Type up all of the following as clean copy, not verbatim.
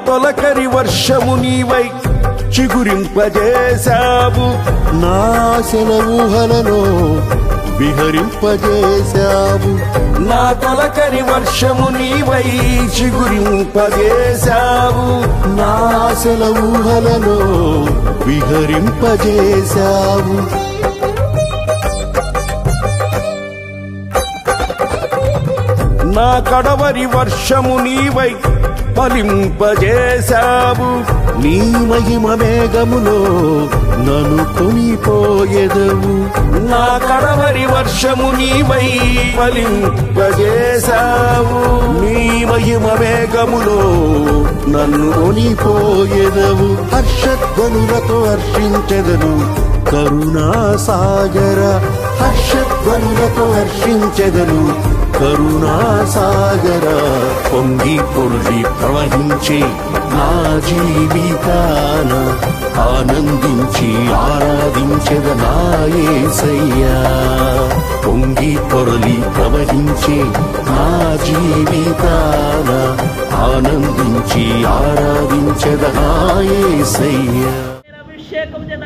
తొలకరి వర్షము నీవై చిగురింపజేశావు, నా ఆశల ఊహలలో విహరింపజేశావు. నా తొలకరి వర్షము నీవై చిగురింపజేశావు, నా ఆశల ఊహలలో విహరింపజేశావు. నా కడవరి వర్షము నీవై ఫలింపజేశావు, నీ మహిమ మేఘములో నన్ను కొనిపోయెదవు. నా కడవరి వర్షము నీవై ఫలింపజేశావు, నీ మహిమ మేఘములో నన్ను కొనిపోయెదవు. హర్షధ్వనులతో హర్షించెదను కరుణా సాగర, హర్షధ్వనులతో హర్షించెదను కరుణా సాగర. పొంగి పొర్లి ప్రవహించే నా జీవితాన ఆనందించి ఆరాధించెద నా యేసయ్యా. పొంగి పొర్లి ప్రవహించే నా జీవితాన ఆనందించి ఆరాధించెద నా యేసయ్యా.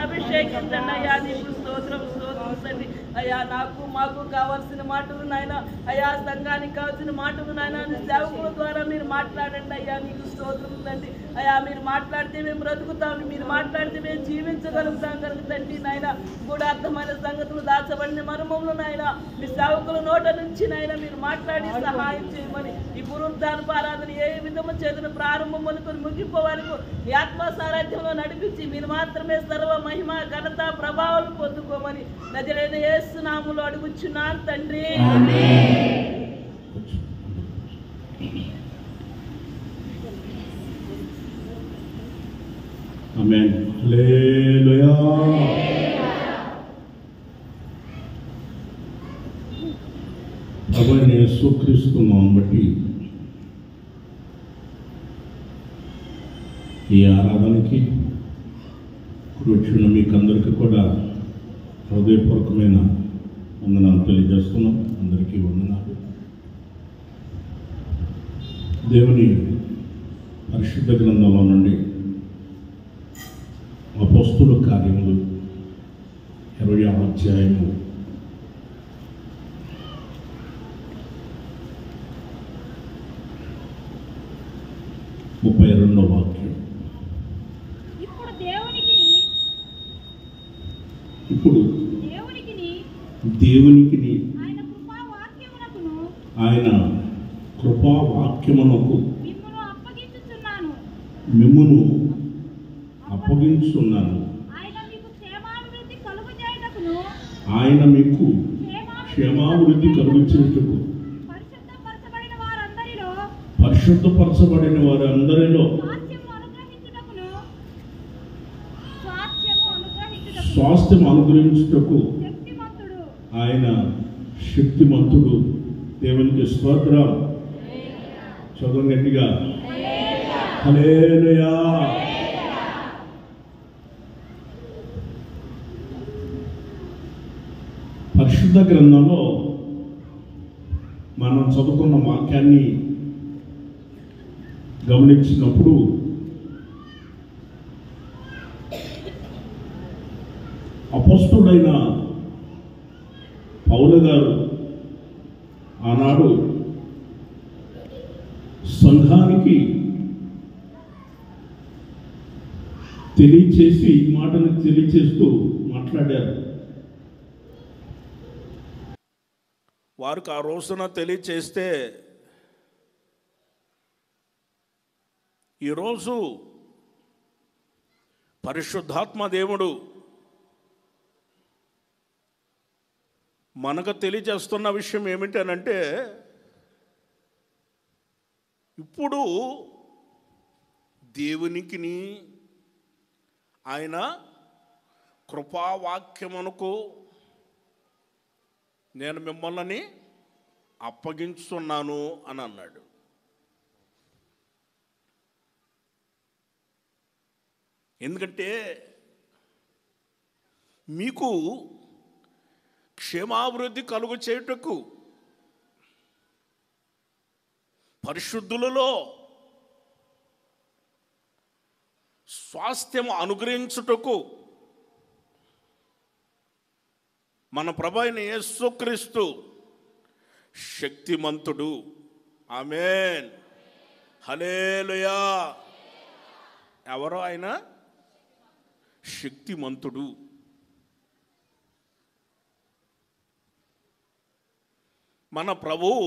అభిషేకించండి అయ్యా, నీకు స్తోత్రం స్తోత్రం తండ్రి. అయ్యా నాకు మాకు కావాల్సిన మాటలు నాయన, అయ్యా సంఘానికి కావాల్సిన మాటలు నాయన సేవకుల ద్వారా మీరు మాట్లాడండి అయ్యా, నీకు స్తోత్రం తండ్రి. అయ్యా మీరు మాట్లాడితే మేము బ్రతుకుతాం, మీరు మాట్లాడితే మేము జీవించగలుగుతాం కనుక తండ్రి నాయన. కూడా అర్థమైన సంగతులు దాచబడిన మర్మములు నాయన మీ సేవకుల నోట నుంచి నాయన మీరు మాట్లాడి సహాయం చేయమని, ఈ పునరుద్ధానపు ఆరాధన ఏ విధము చేతులు ప్రారంభం అనుకుని ముగింపు వరకు మీ ఆత్మ సారథ్యంలో నడిపించి మీరు మాత్రమే సర్వ మహిమ ఘనత ప్రభావాలు పొందుకోమని నజరేయుడైన యేసు నామములో అడుగుచున్నాను తండ్రి. ఆమేన్. హల్లెలూయా. ప్రభువైన యేసుక్రీస్తు నామమును బట్టి ఈ ఆరాధనకి కూర్చున్న మీకు అందరికీ కూడా హృదయపూర్వకమైన వందనాలు తెలియజేస్తున్నాం. అందరికీ వందనాలు. దేవుని పరిశుద్ధ గ్రంథంలో నుండి అపోస్తుల కార్యములు 20వ అధ్యాయము 32వ వాక్యం. ఇప్పుడు దేవునికి ఆయన కృపావాక్యమునకు మిమ్మును అప్పగించున్నాను. ఆయన మీకు క్షేమాభివృద్ధి కలుగుచేయుటకు పరిశుద్ధపరచబడిన వారి అందరిలో స్వాస్థ్యం అనుగ్రహించుటకు ఆయన శక్తిమంతుడు. దేవునికి స్తోత్రం. చదువు గట్టిగా హల్లెలూయా. పరిశుద్ధ గ్రంథంలో మనం చదువుకున్న వాక్యాన్ని గమనించినప్పుడు అపోస్తలుడైన పౌలు గారు ఆనాడు సంఘానికి తెలియచేసి ఈ మాటను తెలియచేస్తూ మాట్లాడారు. వారికి ఆ రోజున తెలియచేస్తే ఈరోజు పరిశుద్ధాత్మ దేవుడు మనకు తెలియజేస్తున్న విషయం ఏమిటనంటే, ఇప్పుడు దేవునికిని ఆయన కృపావాక్యమునకు నేను మిమ్మల్ని అప్పగించుతున్నాను అని అన్నాడు. ఎందుకంటే మీకు క్షేమాభివృద్ధి కలుగు చేయుటకు పరిశుద్ధులలో స్వాస్థ్యము అనుగ్రహించుటకు మన ప్రభు అయిన యేసుక్రీస్తు శక్తిమంతుడు. ఆమేన్, హల్లెలూయా. ఎవరో ఆయన శక్తిమంతుడు. మన ప్రభువు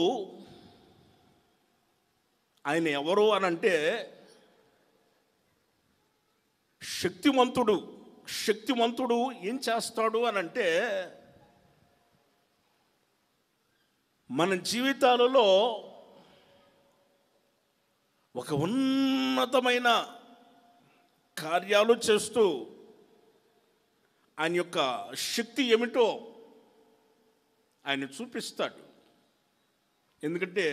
ఆయన ఎవరు అనంటే శక్తిమంతుడు. శక్తిమంతుడు ఏం చేస్తాడు అనంటే మన జీవితాలలో ఒక ఉన్నతమైన కార్యాలు చేస్తూ ఆయన యొక్క శక్తి ఏమిటో ఆయన చూపిస్తాడు. ఎందుకంటే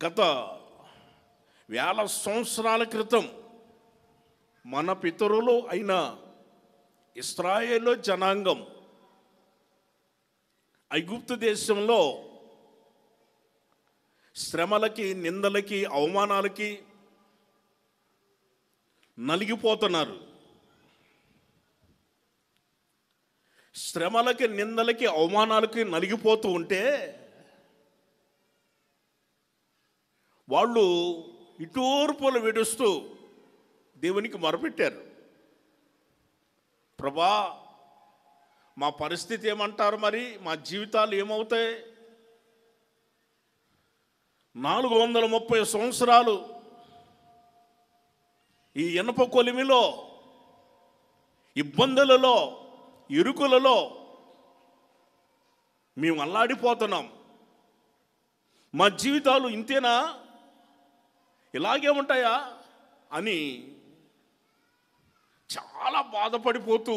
గత వేల సంవత్సరాల క్రితం మన పితరులు అయిన ఇశ్రాయేలు జనాంగం ఐగుప్తు దేశంలో శ్రమలకి, నిందలకి, అవమానాలకి నలిగిపోతున్నారు. శ్రమలకి, నిందలకి, అవమానాలకి నలిగిపోతూ ఉంటే వాళ్ళు ఇటూర్పులు విడుస్తూ దేవునికి మొరపెట్టారు. ప్రభా, మా పరిస్థితి ఏమంటారు, మరి మా జీవితాలు ఏమవుతాయి? 430 సంవత్సరాలు ఈ ఇనప కొలిమిలో, ఇబ్బందులలో, ఇరుకులలో మేము అల్లాడిపోతున్నాం. మా జీవితాలు ఇంతేనా, ఇలాగే ఉంటాయా అని చాలా బాధపడిపోతూ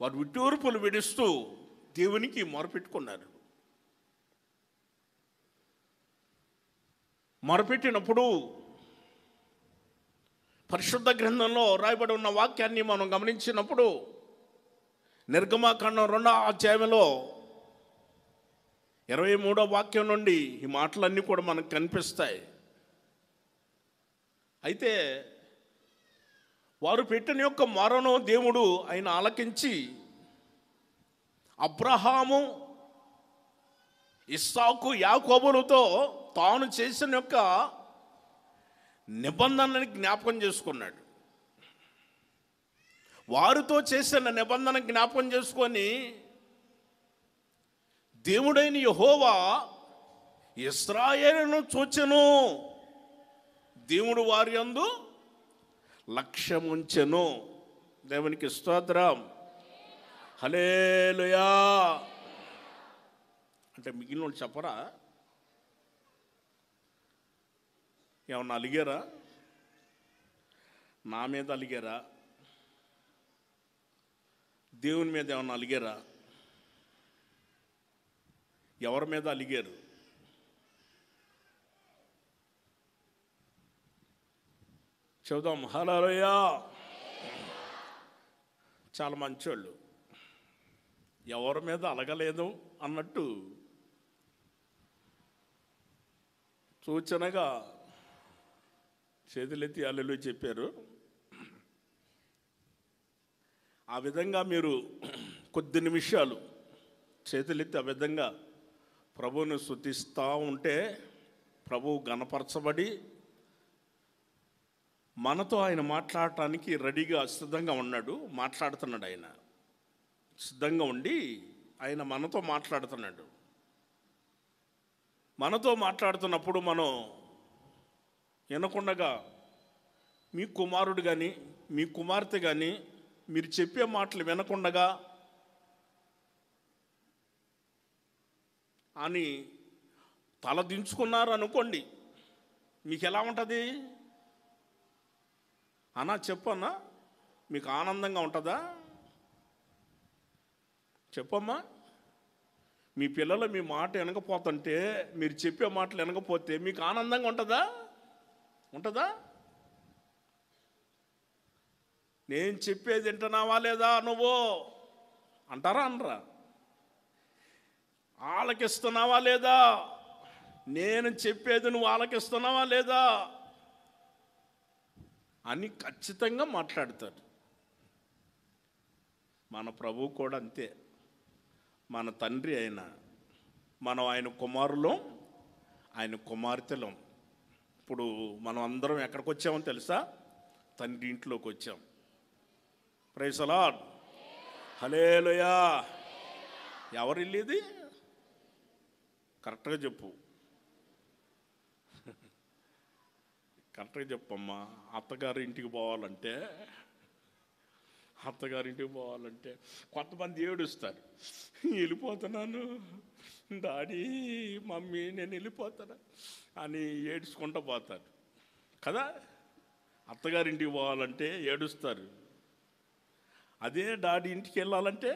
వారు విట్టూర్పులు విడుస్తూ దేవునికి మొరపెట్టుకున్నారు. మొరపెట్టినప్పుడు పరిశుద్ధ గ్రంథంలో రాయబడి ఉన్న వాక్యాన్ని మనం గమనించినప్పుడు నిర్గమాకాండం 2వ అధ్యాయంలో 23వ వాక్యం నుండి ఈ మాటలన్నీ కూడా మనకు కనిపిస్తాయి. అయితే వారు పెట్టిన యొక్క మొరను దేవుడు ఆయన ఆలకించి అబ్రహాము, ఇస్సాకు, యాకోబులతో తాను చేసిన యొక్క నిబంధనని జ్ఞాపకం చేసుకున్నాడు. వారితో చేసిన నిబంధన జ్ఞాపకం చేసుకొని దేవుడైన యెహోవా ఇశ్రాయేలును చూచెను, దేవుడు వారి యందు లక్ష్యముంచెను. దేవునికి స్తోత్రం, హల్లెలూయా. అంటే మిగిలిన వాళ్ళు చెప్పరా? ఏమన్నా అలిగారా? నా మీద అలిగారా? దేవుని మీద ఏమన్నా అలిగారా? ఎవరి మీద అలిగారు? చెబుదాం, హల్లెలూయా. చాలా మంచోళ్ళు, ఎవరి మీద అలగలేదు అన్నట్టు సూచనగా చేతులెత్తి హల్లెలూయా చెప్పారు. ఆ విధంగా మీరు కొద్ది నిమిషాలు చేతులెత్తి ఆ విధంగా ప్రభువుని స్తుతిస్తూ ఉంటే ప్రభువు గణపరచబడి మనతో ఆయన మాట్లాడటానికి రెడీగా సిద్ధంగా ఉన్నాడు. మాట్లాడుతున్నాడు. ఆయన సిద్ధంగా ఉండి ఆయన మనతో మాట్లాడుతున్నాడు. మనతో మాట్లాడుతున్నప్పుడు మనం వినకుండగా మీ కుమారుడు కానీ మీ కుమార్తె కానీ మీరు చెప్పే మాటలు వినకుండగా అని తల దించుకున్నారు అనుకోండి, మీకు ఎలా ఉంటుంది అన్నా? చెప్పన్నా, మీకు ఆనందంగా ఉంటుందా? చెప్పమ్మా. మీ పిల్లలు మీ మాట వినకపోతుంటే, మీరు చెప్పే మాటలు వినకపోతే మీకు ఆనందంగా ఉంటుందా? ఉంటుందా? నేను చెప్పేది వింటున్నావా లేదా నువ్వు అంటారా? అనరా? ఆలకిస్తున్నావా లేదా? నేను చెప్పేది నువ్వు ఆలకిస్తున్నావా లేదా? అని ఖచ్చితంగా మాట్లాడతారు. మన ప్రభువు కూడా అంతే. మన తండ్రి అయిన మనం ఆయన కుమారులం, ఆయన కుమార్తెలం. ఇప్పుడు మనం అందరం ఎక్కడికి వచ్చామో తెలుసా? తండ్రి ఇంట్లోకి వచ్చాం. ప్రైజ్ ది లార్డ్, హల్లెలూయా. ఎవరు ఇల్లు ఇది? కరెక్ట్గా చెప్పు, కరెక్ట్గా చెప్పమ్మా. అత్తగారింటికి పోవాలంటే కొంతమంది ఏడుస్తారు, వెళ్ళిపోతున్నాను డాడీ మమ్మీ నేను వెళ్ళిపోతాను అని ఏడ్చుకుంటూ పోతారు కదా. అత్తగారింటికి పోవాలంటే ఏడుస్తారు. అదే డాడీ ఇంటికి వెళ్ళాలంటే,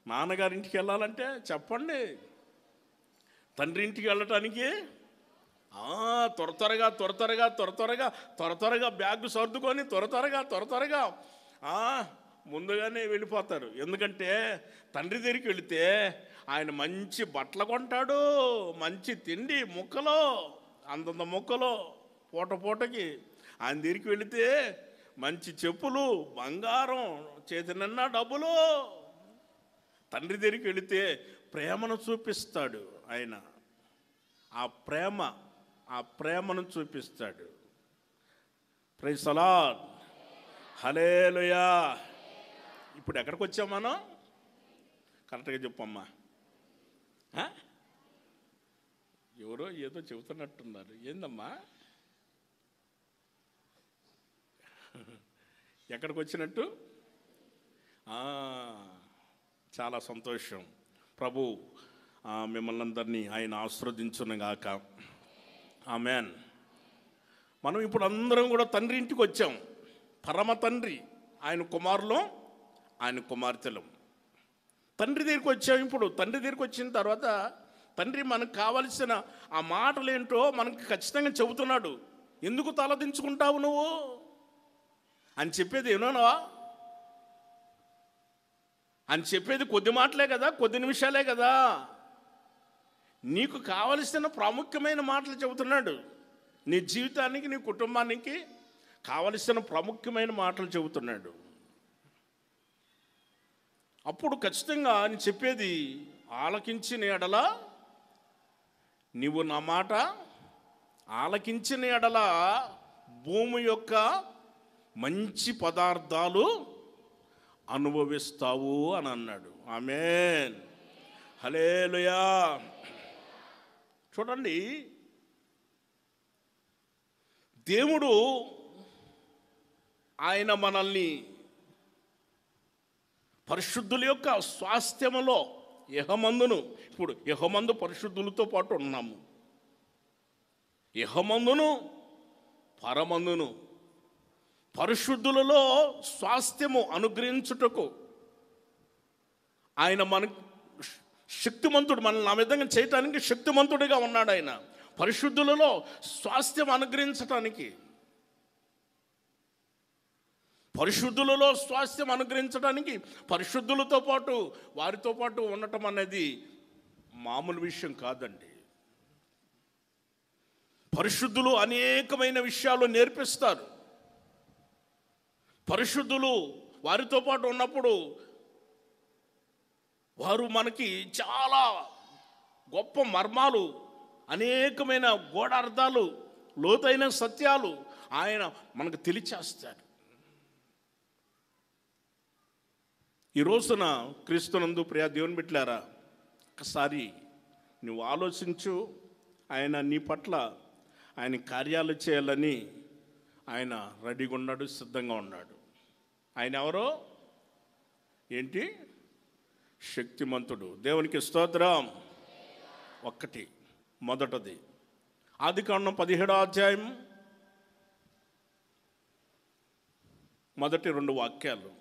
నాన్నగారింటికి వెళ్ళాలంటే చెప్పండి, తండ్రి ఇంటికి వెళ్ళటానికి త్వరగా బ్యాగ్ సర్దుకొని త్వరగా ముందుగానే వెళ్ళిపోతారు. ఎందుకంటే తండ్రి దగ్గరికి వెళితే ఆయన మంచి బట్టలు కొంటాడు, మంచి తిండి ముక్కలో అంతంత ముక్కలో పూటకి. ఆయన దగ్గరికి వెళితే మంచి చెప్పులు, బంగారం, చేతి నిండా డబ్బులు. తండ్రి దగ్గరికి వెళితే ప్రేమను చూపిస్తాడు ఆయన. ఆ ప్రేమను చూపిస్తాడు. ప్రైజ్ ది లార్డ్, హల్లెలూయా. ఇప్పుడు ఎక్కడికి వచ్చాం మనం? కరెక్ట్గా చెప్పమ్మా. ఎవరో ఏదో చెబుతున్నట్టున్నారు. ఏందమ్మా? ఎక్కడికి వచ్చినట్టు? చాలా సంతోషం. ప్రభు మిమ్మల్ని అందరినీ ఆయన ఆశీర్వదించునుగాక. ఆమేన్. మనం ఇప్పుడు అందరం కూడా తండ్రి ఇంటికి వచ్చాం. పరమ తండ్రి, ఆయన కుమారులు, ఆయన కుమార్తెలం. తండ్రి దగ్గరికి వచ్చాం. ఇప్పుడు తండ్రి దగ్గరికి వచ్చిన తర్వాత తండ్రి మనకు కావలసిన ఆ మాటలు ఏంటో మనకు ఖచ్చితంగా చెబుతున్నాడు. ఎందుకు తలదించుకుంటావు నువ్వు అని చెప్పేది ఏమోనా? అని చెప్పేది కొద్ది మాటలే కదా, కొద్ది నిమిషాలే కదా. నీకు కావలసిన ప్రాముఖ్యమైన మాటలు చెబుతున్నాడు. నీ జీవితానికి, నీ కుటుంబానికి కావలసిన ప్రాముఖ్యమైన మాటలు చెబుతున్నాడు. అప్పుడు ఖచ్చితంగా అని చెప్పేది ఆలకించిన ఎడల, నీవు నా మాట ఆలకించిన ఎడల భూమి యొక్క మంచి పదార్థాలు అనుభవిస్తావు అని అన్నాడు. ఆమేన్, హల్లెలూయా. చూడండి, దేవుడు ఆయన మనల్ని పరిశుద్ధుల యొక్క స్వాస్థ్యములో యెహోమందును, ఇప్పుడు యెహోమందు పరిశుద్ధులతో పాటు ఉన్నాము. యెహోమందును పరమందును పరిశుద్ధులలో స్వాస్థ్యము అనుగ్రహించుటకు ఆయన మనకు శక్తిమంతుడు, మనల్ని ఆ విధంగా చేయటానికి శక్తిమంతుడిగా ఉన్నాడు. ఆయన పరిశుద్ధులలో స్వాస్థ్యం అనుగ్రహించటానికి, పరిశుద్ధులలో స్వాస్థ్యం అనుగ్రహించడానికి పరిశుద్ధులతో పాటు వారితో పాటు ఉండటం అనేది మామూలు విషయం కాదండి. పరిశుద్ధులు అనేకమైన విషయాలు నేర్పిస్తారు. పరిశుద్ధులు వారితో పాటు ఉన్నప్పుడు వారు మనకి చాలా గొప్ప మర్మాలు, అనేకమైన గూఢార్థాలు, లోతైన సత్యాలు ఆయన మనకు తెలియచేస్తాడు. ఈ రోజున క్రీస్తునందు ప్రియ దేవుని బిడ్డలారా, ఒకసారి నువ్వు ఆలోచించు. ఆయన నీ పట్ల ఆయన కార్యాలు చేయాలని ఆయన రెడీగా ఉన్నాడు, సిద్ధంగా ఉన్నాడు. ఆయన ఎవరో ఏంటి? శక్తిమంతుడు. దేవునికి స్తోత్రం. ఒక్కటి, మొదటది ఆదికాండం 17వ అధ్యాయం మొదటి 2 వాక్యాలు.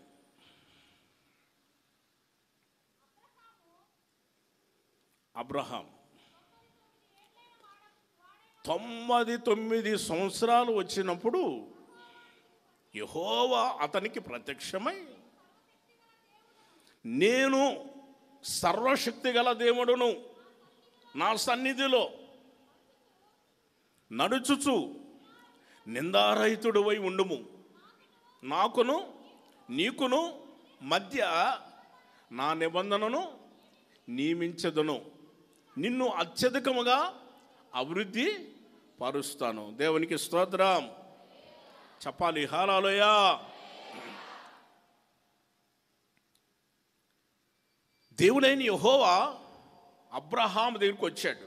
అబ్రహాం 99 సంవత్సరాలు వచ్చినప్పుడు యెహోవా అతనికి ప్రత్యక్షమై, నేను సర్వశక్తి గల దేవుడును, నా సన్నిధిలో నడుచుచు నిందారహితుడివై ఉండుము, నాకును నీకును మధ్య నా నిబంధనను నియమించదును, నిన్ను అత్యధికముగా అభివృద్ధి పరుస్తాను. దేవునికి స్తోత్రం చెప్పాలి. హల్లెలూయా. దేవుడైన యెహోవా అబ్రహాము దగ్గరికి వచ్చాడు.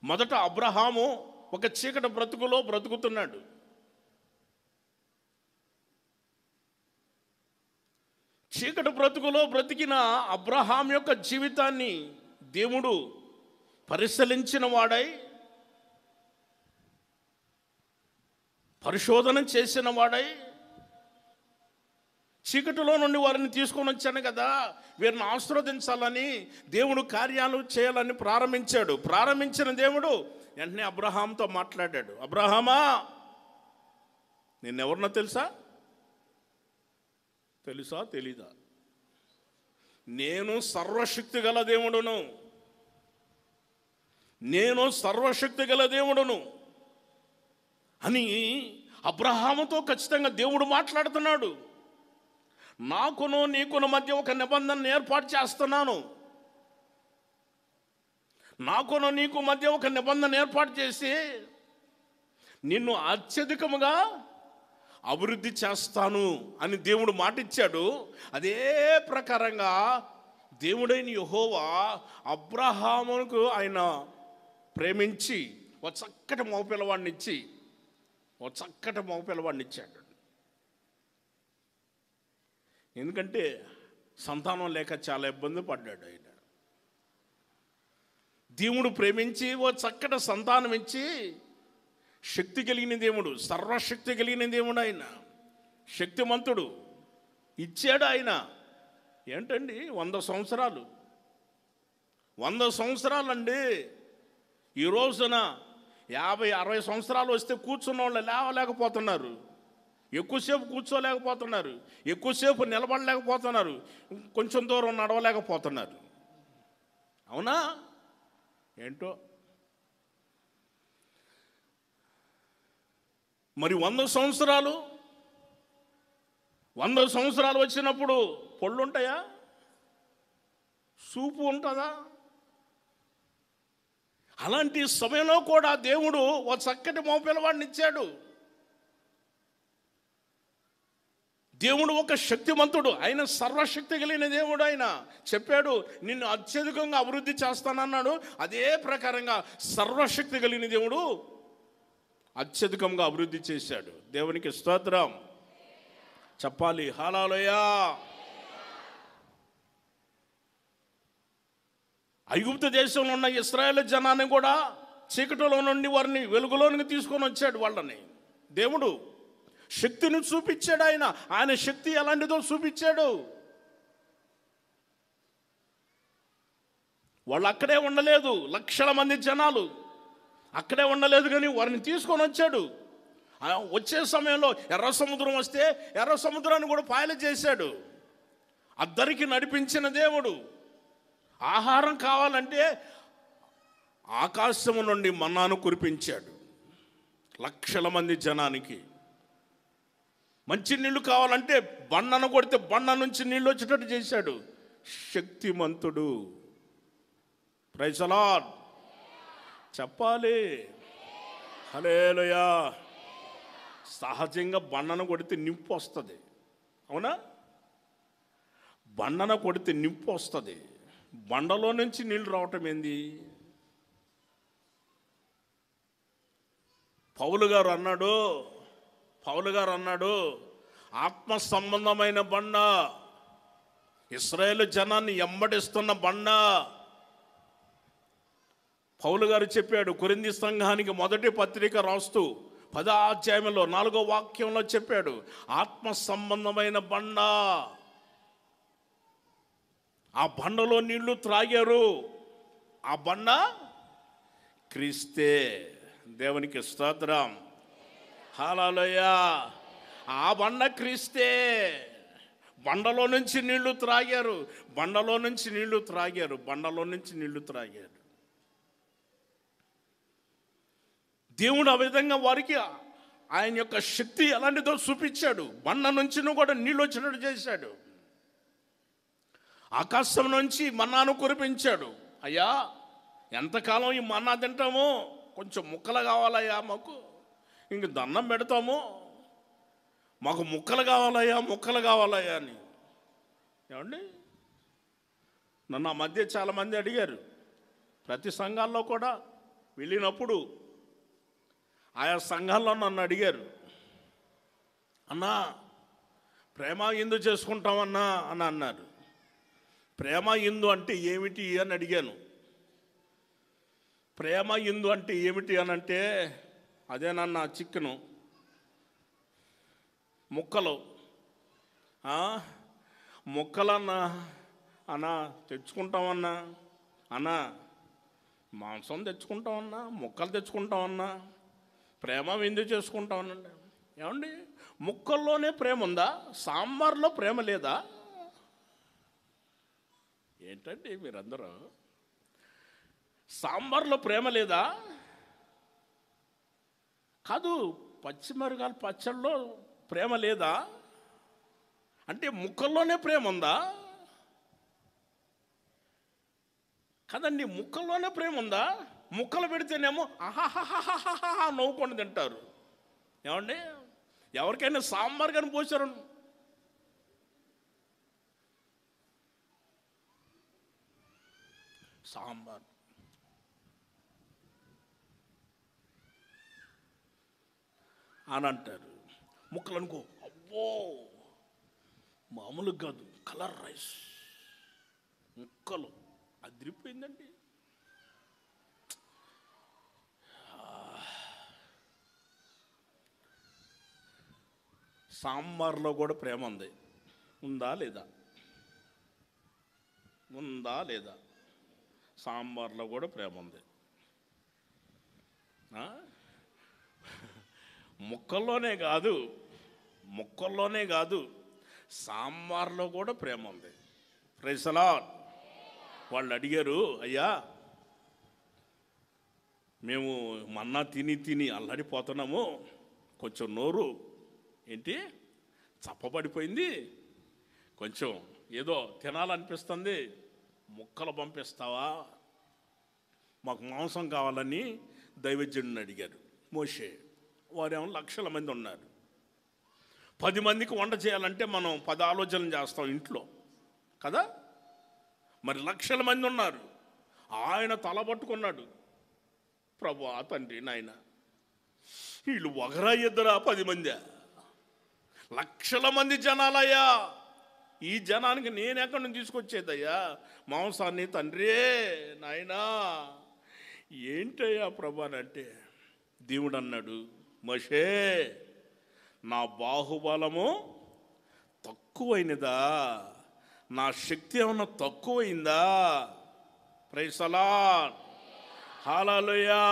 మొదట అబ్రహాము ఒక చీకటి బ్రతుకులో బ్రతుకుతున్నాడు. చీకటి బ్రతుకులో బ్రతికిన అబ్రహాం యొక్క జీవితాన్ని దేవుడు పరిశీలించిన వాడై, పరిశోధన చేసిన వాడై, చీకటిలో నుండి వారిని తీసుకొని వచ్చాను కదా, వీరిని ఆశీర్వదించాలని దేవుడు కార్యాలు చేయాలని ప్రారంభించాడు. ప్రారంభించిన దేవుడు వెంటనే అబ్రహాంతో మాట్లాడాడు. అబ్రహామా, నిన్నెవరినో తెలుసా? తెలుసా తెలీదా? నేను సర్వశక్తి గల దేవుడును, నేను సర్వశక్తి గల దేవుడును అని అబ్రహాముతో ఖచ్చితంగా దేవుడు మాట్లాడుతున్నాడు. నాకును నీకును మధ్య ఒక నిబంధనను ఏర్పాటు చేస్తున్నాను. నాకును నీకు మధ్య ఒక నిబంధన ఏర్పాటు చేసి నిన్ను అత్యధికముగా అభివృద్ధి చేస్తాను అని దేవుడు మాటిచ్చాడు. అదే ప్రకారంగా దేవుడైన యెహోవా అబ్రహాముకు ఆయన ప్రేమించి ఒక చక్కటి మగపిల్లవాడిని ఇచ్చి, ఒక చక్కటి మగపిల్లవాడిని ఇచ్చాడు. ఎందుకంటే సంతానం లేక చాలా ఇబ్బంది పడ్డాడు ఆయన. దేవుడు ప్రేమించి ఓ చక్కటి సంతానం ఇచ్చి, శక్తి కలిగిన దేవుడు, సర్వశక్తి కలిగిన దేవుడు, ఆయన శక్తిమంతుడు, ఇచ్చాడు ఆయన. ఏంటండి 100 సంవత్సరాలు, 100 సంవత్సరాలండి. ఈ రోజున 50-60 సంవత్సరాలు వస్తే కూర్చున్న వాళ్ళు లేవలేకపోతున్నారు, ఎక్కువసేపు కూర్చోలేకపోతున్నారు, ఎక్కువసేపు నిలబడలేకపోతున్నారు, కొంచెం దూరం నడవలేకపోతున్నారు. అవునా? ఏంటో మరి 100 సంవత్సరాలు వచ్చినప్పుడు పళ్ళు ఉంటాయా? సూపు ఉంటుందా? అలాంటి సమయంలో కూడా దేవుడు ఒక చక్కటి మగపిల్లవాడిని ఇచ్చాడు. దేవుడు ఒక శక్తిమంతుడు, ఆయన సర్వశక్తి కలిగిన దేవుడు. ఆయన చెప్పాడు నిన్ను అత్యధికంగా అభివృద్ధి చేస్తానన్నాడు. అదే ప్రకారంగా సర్వశక్తి కలిగిన దేవుడు అత్యధికంగా అభివృద్ధి చేశాడు. దేవునికి స్తోత్రం చెప్పాలి. హల్లెలూయా. ఐగుప్తు దేశంలో ఉన్న ఇశ్రాయేలు జనాన్ని కూడా చీకటిలో నుండి వారిని వెలుగులోనికి తీసుకొని వచ్చాడు. వాళ్ళని దేవుడు శక్తిని చూపించాడు. ఆయన శక్తి ఎలాంటిదో చూపించాడు. వాళ్ళు అక్కడే ఉండలేదు, లక్షల మంది జనాలు అక్కడే ఉండలేదు, కానీ వారిని తీసుకొని వచ్చాడు. వచ్చే సమయంలో ఎర్ర సముద్రం వస్తే ఎర్ర సముద్రాన్ని కూడా పాయలు చేశాడు. అద్దరికి నడిపించిన దేవుడు. ఆహారం కావాలంటే ఆకాశము నుండి మన్నాను కురిపించాడు లక్షల మంది జనానికి. మంచి నీళ్లు కావాలంటే బండను కొడితే బండ నుంచి నీళ్ళు వచ్చేటట్టు చేశాడు. శక్తిమంతుడు. ప్రైజ్ ది లార్డ్ చెప్పాలి. హల్లెలూయా. సహజంగా బండను కొడితే నింపు వస్తుంది, అవునా? బండను కొడితే నింపు వస్తుంది. బండలో నుంచి నీళ్ళు రావటం ఏంది? పౌలు గారు అన్నాడు ఆత్మ సంబంధమైన బండ, ఇశ్రాయేలు జనాన్ని ఎంబడిస్తున్న బండ. పౌలు గారు చెప్పాడు కొరింథీ సంఘానికి మొదటి పత్రిక రాస్తూ 10వ అధ్యాయంలో 4వ వాక్యంలో చెప్పాడు, ఆత్మ సంబంధమైన బండ. ఆ బండలో నీళ్లు త్రాగారు. ఆ బండ క్రీస్తే. దేవునికి స్తోత్రం. హల్లెలూయా. ఆ బండ క్రీస్తే. బండలో నుంచి నీళ్లు త్రాగారు. దేవుడు ఆ విధంగా వారికి ఆయన యొక్క శక్తి ఎలాంటిదో చూపించాడు. బండ నుంచి కూడా నీళ్ళు వచ్చినట్టు చేశాడు. ఆకాశం నుంచి మన్నాను కురిపించాడు. అయ్యా ఎంతకాలం ఈ మన్నా తింటామో, కొంచెం ముక్కలు కావాలయ్యా మాకు, ఇంక దండం పెడతాము, మాకు ముక్కలు కావాలయ్యా అని. ఏమండి, నన్ను ఆ మధ్య చాలామంది అడిగారు. ప్రతి సంఘాల్లో కూడా వెళ్ళినప్పుడు ఆయా సంఘాల్లో నన్ను అడిగారు, అన్నా ప్రేమ ఇందు చేసుకుంటామన్నా అని అన్నారు. ప్రేమ ఇందు అంటే ఏమిటి అని అడిగాను. ప్రేమ ఇందు అంటే ఏమిటి అని అంటే, అదేనన్నా చికెను ముక్కలు, ముక్కలన్నా అన్నా తెచ్చుకుంటామన్నా, అన్నా మాంసం తెచ్చుకుంటామన్నా, ముక్కలు తెచ్చుకుంటామన్నా, ప్రేమ విందు చేసుకుంటామనండి. ఏమండి, ముక్కల్లోనే ప్రేమ ఉందా? సాంబార్లో ప్రేమ లేదా? ఏంటండి మీరందరూ, సాంబార్లో ప్రేమ లేదా? కాదు, పచ్చిమిరకాయల పచ్చళ్ళలో ప్రేమ లేదా? అంటే ముక్కల్లోనే ప్రేమ ఉందా? కదండి, ముక్కల్లోనే ప్రేమ ఉందా? ముక్కలు పెడితేనేమో ఆహాహాహాహా నవ్వుకొని తింటారు. ఏమండి, ఎవరికైనా సాంబార్ కానీ పోసారు, సాంబార్ అని అంటారు. ముక్కలు అనుకో, అబ్బో మామూలుగా కాదు, కలర్ రైస్, ముక్కలు అదిరిపోయిందండి. సాంబార్లో కూడా ప్రేమ ఉంది. ఉందా లేదా? ఉందా లేదా? సాంబార్లో కూడా ప్రేమ ఉంది. ముక్కల్లోనే కాదు, సాంబార్లో కూడా ప్రేమ ఉంది. Praise the lord. వాళ్ళు అడిగారు, అయ్యా మేము మన్నా తిని అల్లాడిపోతున్నాము, కొంచెం నోరు ఏంటి చప్పబడిపోయింది, కొంచెం ఏదో తినాలనిపిస్తుంది, ముక్కలు పంపిస్తావా, మాకు మాంసం కావాలని దైవజనుడిని అడిగారు. మోషే. వారేమో లక్షల మంది ఉన్నారు. 10 మందికి వంట చేయాలంటే మనం 10 ఆలోచనలు చేస్తాం ఇంట్లో కదా. మరి లక్షల మంది ఉన్నారు. ఆయన తల పట్టుకున్నాడు, ప్రభువా తండ్రి నాయన, వీళ్ళు ఒకరా ఇద్దరా 10 మంది, లక్షల మంది జనాలయ్యా, ఈ జనానికి నేను ఎక్కడి నుంచి తీసుకొచ్చేదయ్యా మాంసాన్ని? తండ్రి నాయనా ఏంటయ్యా ప్రభు అని అంటే, దేవుడు అన్నాడు, మోషే నా బాహుబలము తక్కువైనదా, నా శక్తి ఏమన్నా తక్కువైందా? Praise the lord. హల్లెలూయా.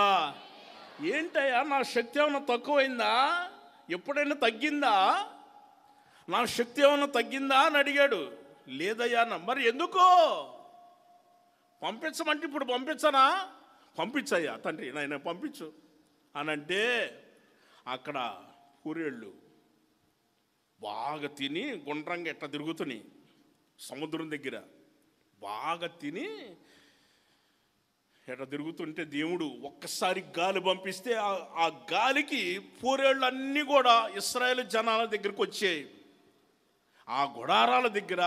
ఏంటయ్యా నా శక్తి ఏమన్నా తక్కువైందా? ఎప్పుడైనా తగ్గిందా? నా శక్తి ఏమన్నా తగ్గిందా అని అడిగాడు. లేదయ్యా. మరి ఎందుకో? పంపించమంటే ఇప్పుడు పంపించనా? పంపించయ్యా తండ్రి నాయన పంపించు అని అంటే, అక్కడ పూరేళ్ళు బాగా తిని గుండ్రంగా ఎట్లా తిరుగుతున్నాయి సముద్రం దగ్గర, బాగా తిని ఎట్లా తిరుగుతుంటే దేవుడు ఒక్కసారి గాలి పంపిస్తే ఆ గాలికి పూరేళ్ళు అన్నీ కూడా ఇశ్రాయేలు జనాల దగ్గరికి వచ్చాయి. ఆ గుడారాల దగ్గర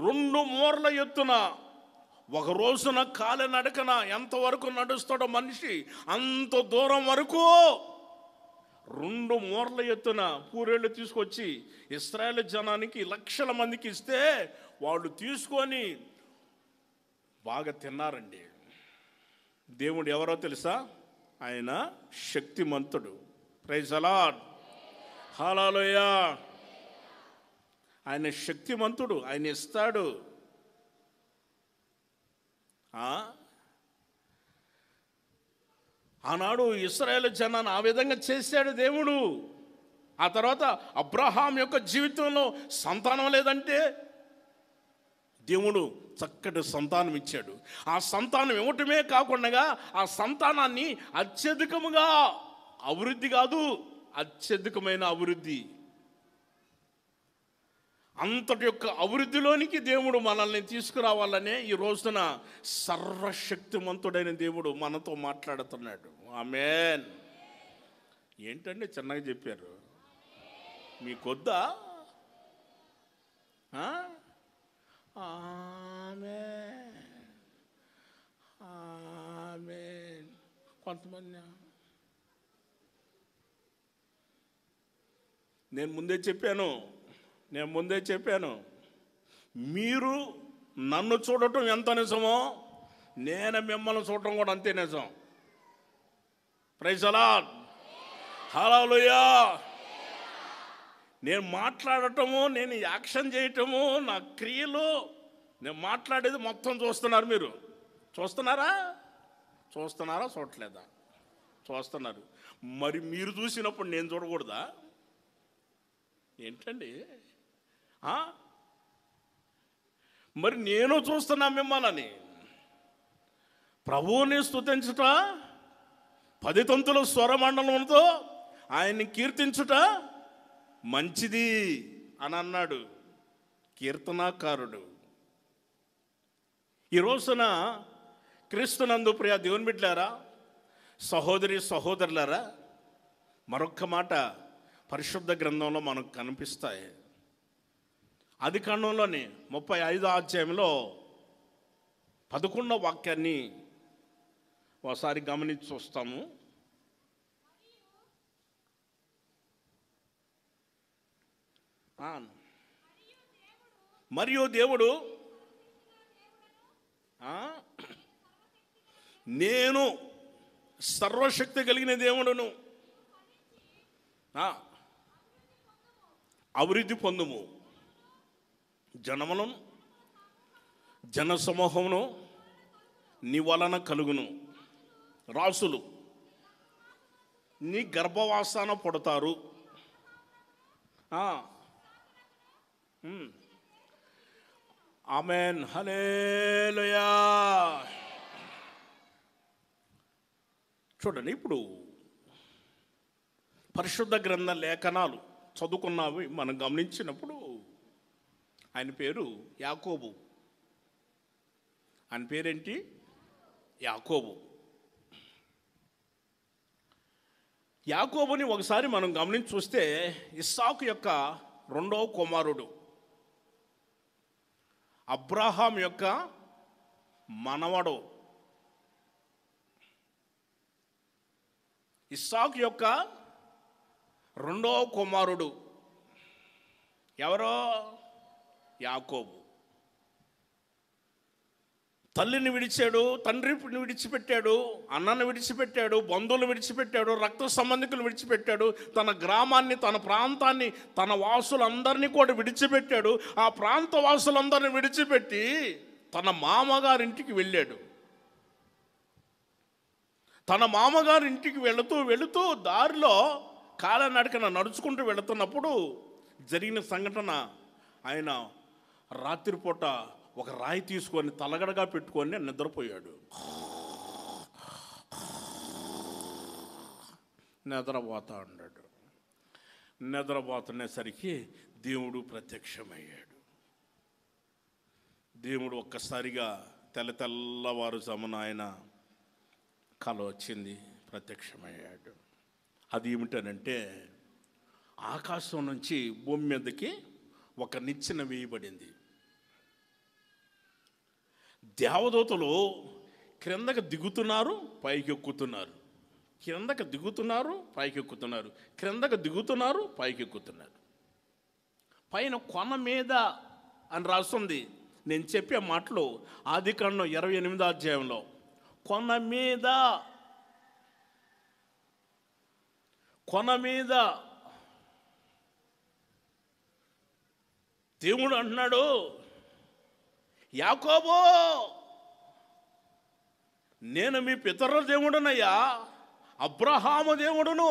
2 మూరల ఎత్తున, ఒక రోజున కాలినడకన ఎంతవరకు నడుస్తాడో మనిషి అంత దూరం వరకు 2 మూరల ఎత్తున పూరేళ్ళు తీసుకొచ్చి ఇశ్రాయేలు జనానికి లక్షల మందికి ఇస్తే వాళ్ళు తీసుకొని బాగా తిన్నారండి. దేవుడు ఎవరో తెలుసా? ఆయన శక్తిమంతుడు. Praise the lord. హల్లెలూయా. ఆయన శక్తిమంతుడు, ఆయన ఇస్తాడు. ఆనాడు ఇశ్రాయేలు జనాన్ని ఆ విధంగా చేశాడు దేవుడు. ఆ తర్వాత అబ్రహాం యొక్క జీవితంలో సంతానం లేదంటే దేవుడు చక్కటి సంతానం ఇచ్చాడు. ఆ సంతానం ఇవ్వటమే కాకుండా ఆ సంతానాన్ని అత్యధికముగా అభివృద్ధి కాదు, అత్యధికమైన అభివృద్ధి. అంతటి యొక్క అభివృద్ధిలోనికి దేవుడు మనల్ని తీసుకురావాలనే ఈ రోజున సర్వశక్తిమంతుడైన దేవుడు మనతో మాట్లాడుతున్నాడు. ఆమేన్. ఏంటంటే చిన్నగా చెప్పారు, మీకొద్దా? ఆమేన్ ఆమేన్. కొంతమంది నేను ముందే చెప్పాను మీరు నన్ను చూడటం ఎంత నిజమో నేను మిమ్మల్ని చూడటం కూడా అంతే నిజం. Praise the lord. హల్లెలూయా. నేను మాట్లాడటము, నేను యాక్షన్ చేయటము, నా క్రియలు, నేను మాట్లాడేది మొత్తం చూస్తున్నారు. మీరు చూస్తున్నారా? చూడట్లేదా? చూస్తున్నారు. మరి మీరు చూసినప్పుడు నేను చూడకూడదా? ఏంటండి? మరి నేను చూస్తున్నా మిమ్మల్ని. ప్రభువుని స్తుతించుట, 10 తంతుల స్వరమండలంతో ఆయన్ని కీర్తించుట మంచిది అని అన్నాడు కీర్తనాకారుడు. ఈ రోజున క్రీస్తునందు ప్రియ దేవుని బిడ్డలారా, సహోదరి సహోదరులారా, మరొక్క మాట పరిశుద్ధ గ్రంథంలో మనకు కనిపిస్తాయి. ఆదికాండంలోని 35వ అధ్యాయంలో 11వ వాక్యాన్ని ఒకసారి గమనించి చూస్తాము. మరియు దేవుడు నేను సర్వశక్తి కలిగిన దేవుడును, అభివృద్ధి పొందుము, జనములను జనసమూహమును నీ వలన కలుగును, రాసులు నీ గర్భవాసాన పుడతారు. ఆమేన్. హల్లెలూయా. చూడండి, ఇప్పుడు పరిశుద్ధ గ్రంథ లేఖనాలు చదువుకున్నవి మనం గమనించినప్పుడు ఆయన పేరు యాకోబు. ఆయన పేరేంటి? యాకోబు. యాకోబుని ఒకసారి మనం గమనించి చూస్తే ఇస్సాకు యొక్క 2వ కుమారుడు, అబ్రహాం యొక్క మనవడు. ఇస్సాకు యొక్క 2వ కుమారుడు ఎవరో? యాకోబు. తల్లిని విడిచాడు, తండ్రిని విడిచిపెట్టాడు, అన్నను విడిచిపెట్టాడు, బంధువులు విడిచిపెట్టాడు, రక్త సంబంధికులు విడిచిపెట్టాడు, తన గ్రామాన్ని, తన ప్రాంతాన్ని, తన వాసులందరినీ కూడా విడిచిపెట్టాడు. ఆ ప్రాంత వాసులందరినీ విడిచిపెట్టి తన మామగారింటికి వెళ్ళాడు. తన మామగారింటికి వెళుతూ దారిలో కాలినడకన నడుచుకుంటూ వెళుతున్నప్పుడు జరిగిన సంఘటన, ఆయన రాత్రిపూట ఒక రాయి తీసుకొని తలగడగా పెట్టుకొని నిద్రపోయాడు. నిద్రపోతా ఉన్నాడు. నిద్రపోతునేసరికి దేవుడు ప్రత్యక్షమయ్యాడు. దేవుడు ఒక్కసారిగా తెల్లవారుజామున ఆయన కల వచ్చింది, ప్రత్యక్షమయ్యాడు. అది ఏమిటనంటే, ఆకాశం నుంచి భూమి మీదకి ఒక నిచ్చెన వేయబడింది. దేవదూతలు క్రిందకు దిగుతున్నారు, పైకి ఎక్కుతున్నారు, క్రిందకు దిగుతున్నారు, పైకి ఎక్కుతున్నారు, క్రిందకు దిగుతున్నారు, పైకి ఎక్కుతున్నారు. పైన కొన మీద అని రాస్తుంది. నేను చెప్పే మాటలు ఆదికాండం 28వ అధ్యాయంలో, కొన మీద దేవుడు అంటున్నాడు, యాకోబు నేను మీ పితరుల దేవుడునయ్యా, అబ్రహాము దేవుడును,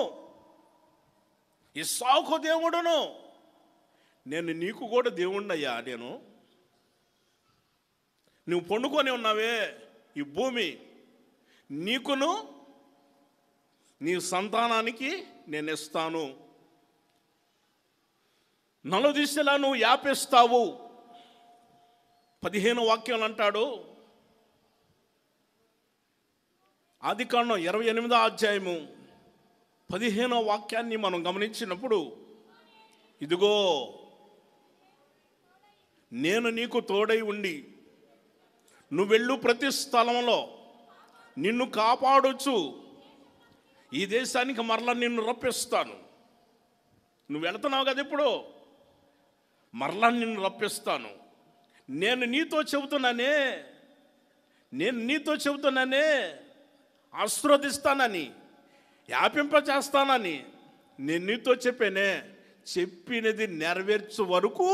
ఇస్సాకు దేవుడును, నేను నీకు కూడా దేవుణ్ణయ్యా. నువ్వు పండుకొని ఉన్నావే ఈ భూమి, నీకును నీ సంతానానికి నేను ఇస్తాను, నలుదిశలా నువ్వు వ్యాపిస్తావు. 15 వాక్యాలు అంటాడు. ఆదికాండం 28వ అధ్యాయము 15వ వాక్యాన్ని మనం గమనించినప్పుడు, ఇదిగో నేను నీకు తోడై ఉండి నువ్వు వెళ్ళు ప్రతి స్థలంలో నిన్ను కాపాడొచ్చు, ఈ దేశానికి మరలా నిన్ను రప్పిస్తాను. నువ్వు వెళుతున్నావు కదా, ఇప్పుడు మరలా నిన్ను రప్పిస్తాను. నేను నీతో చెబుతున్నానే ఆశీర్వదిస్తానని, వ్యాపింపచేస్తానని నేను నీతో చెప్పానే. చెప్పినది నెరవేర్చు వరకు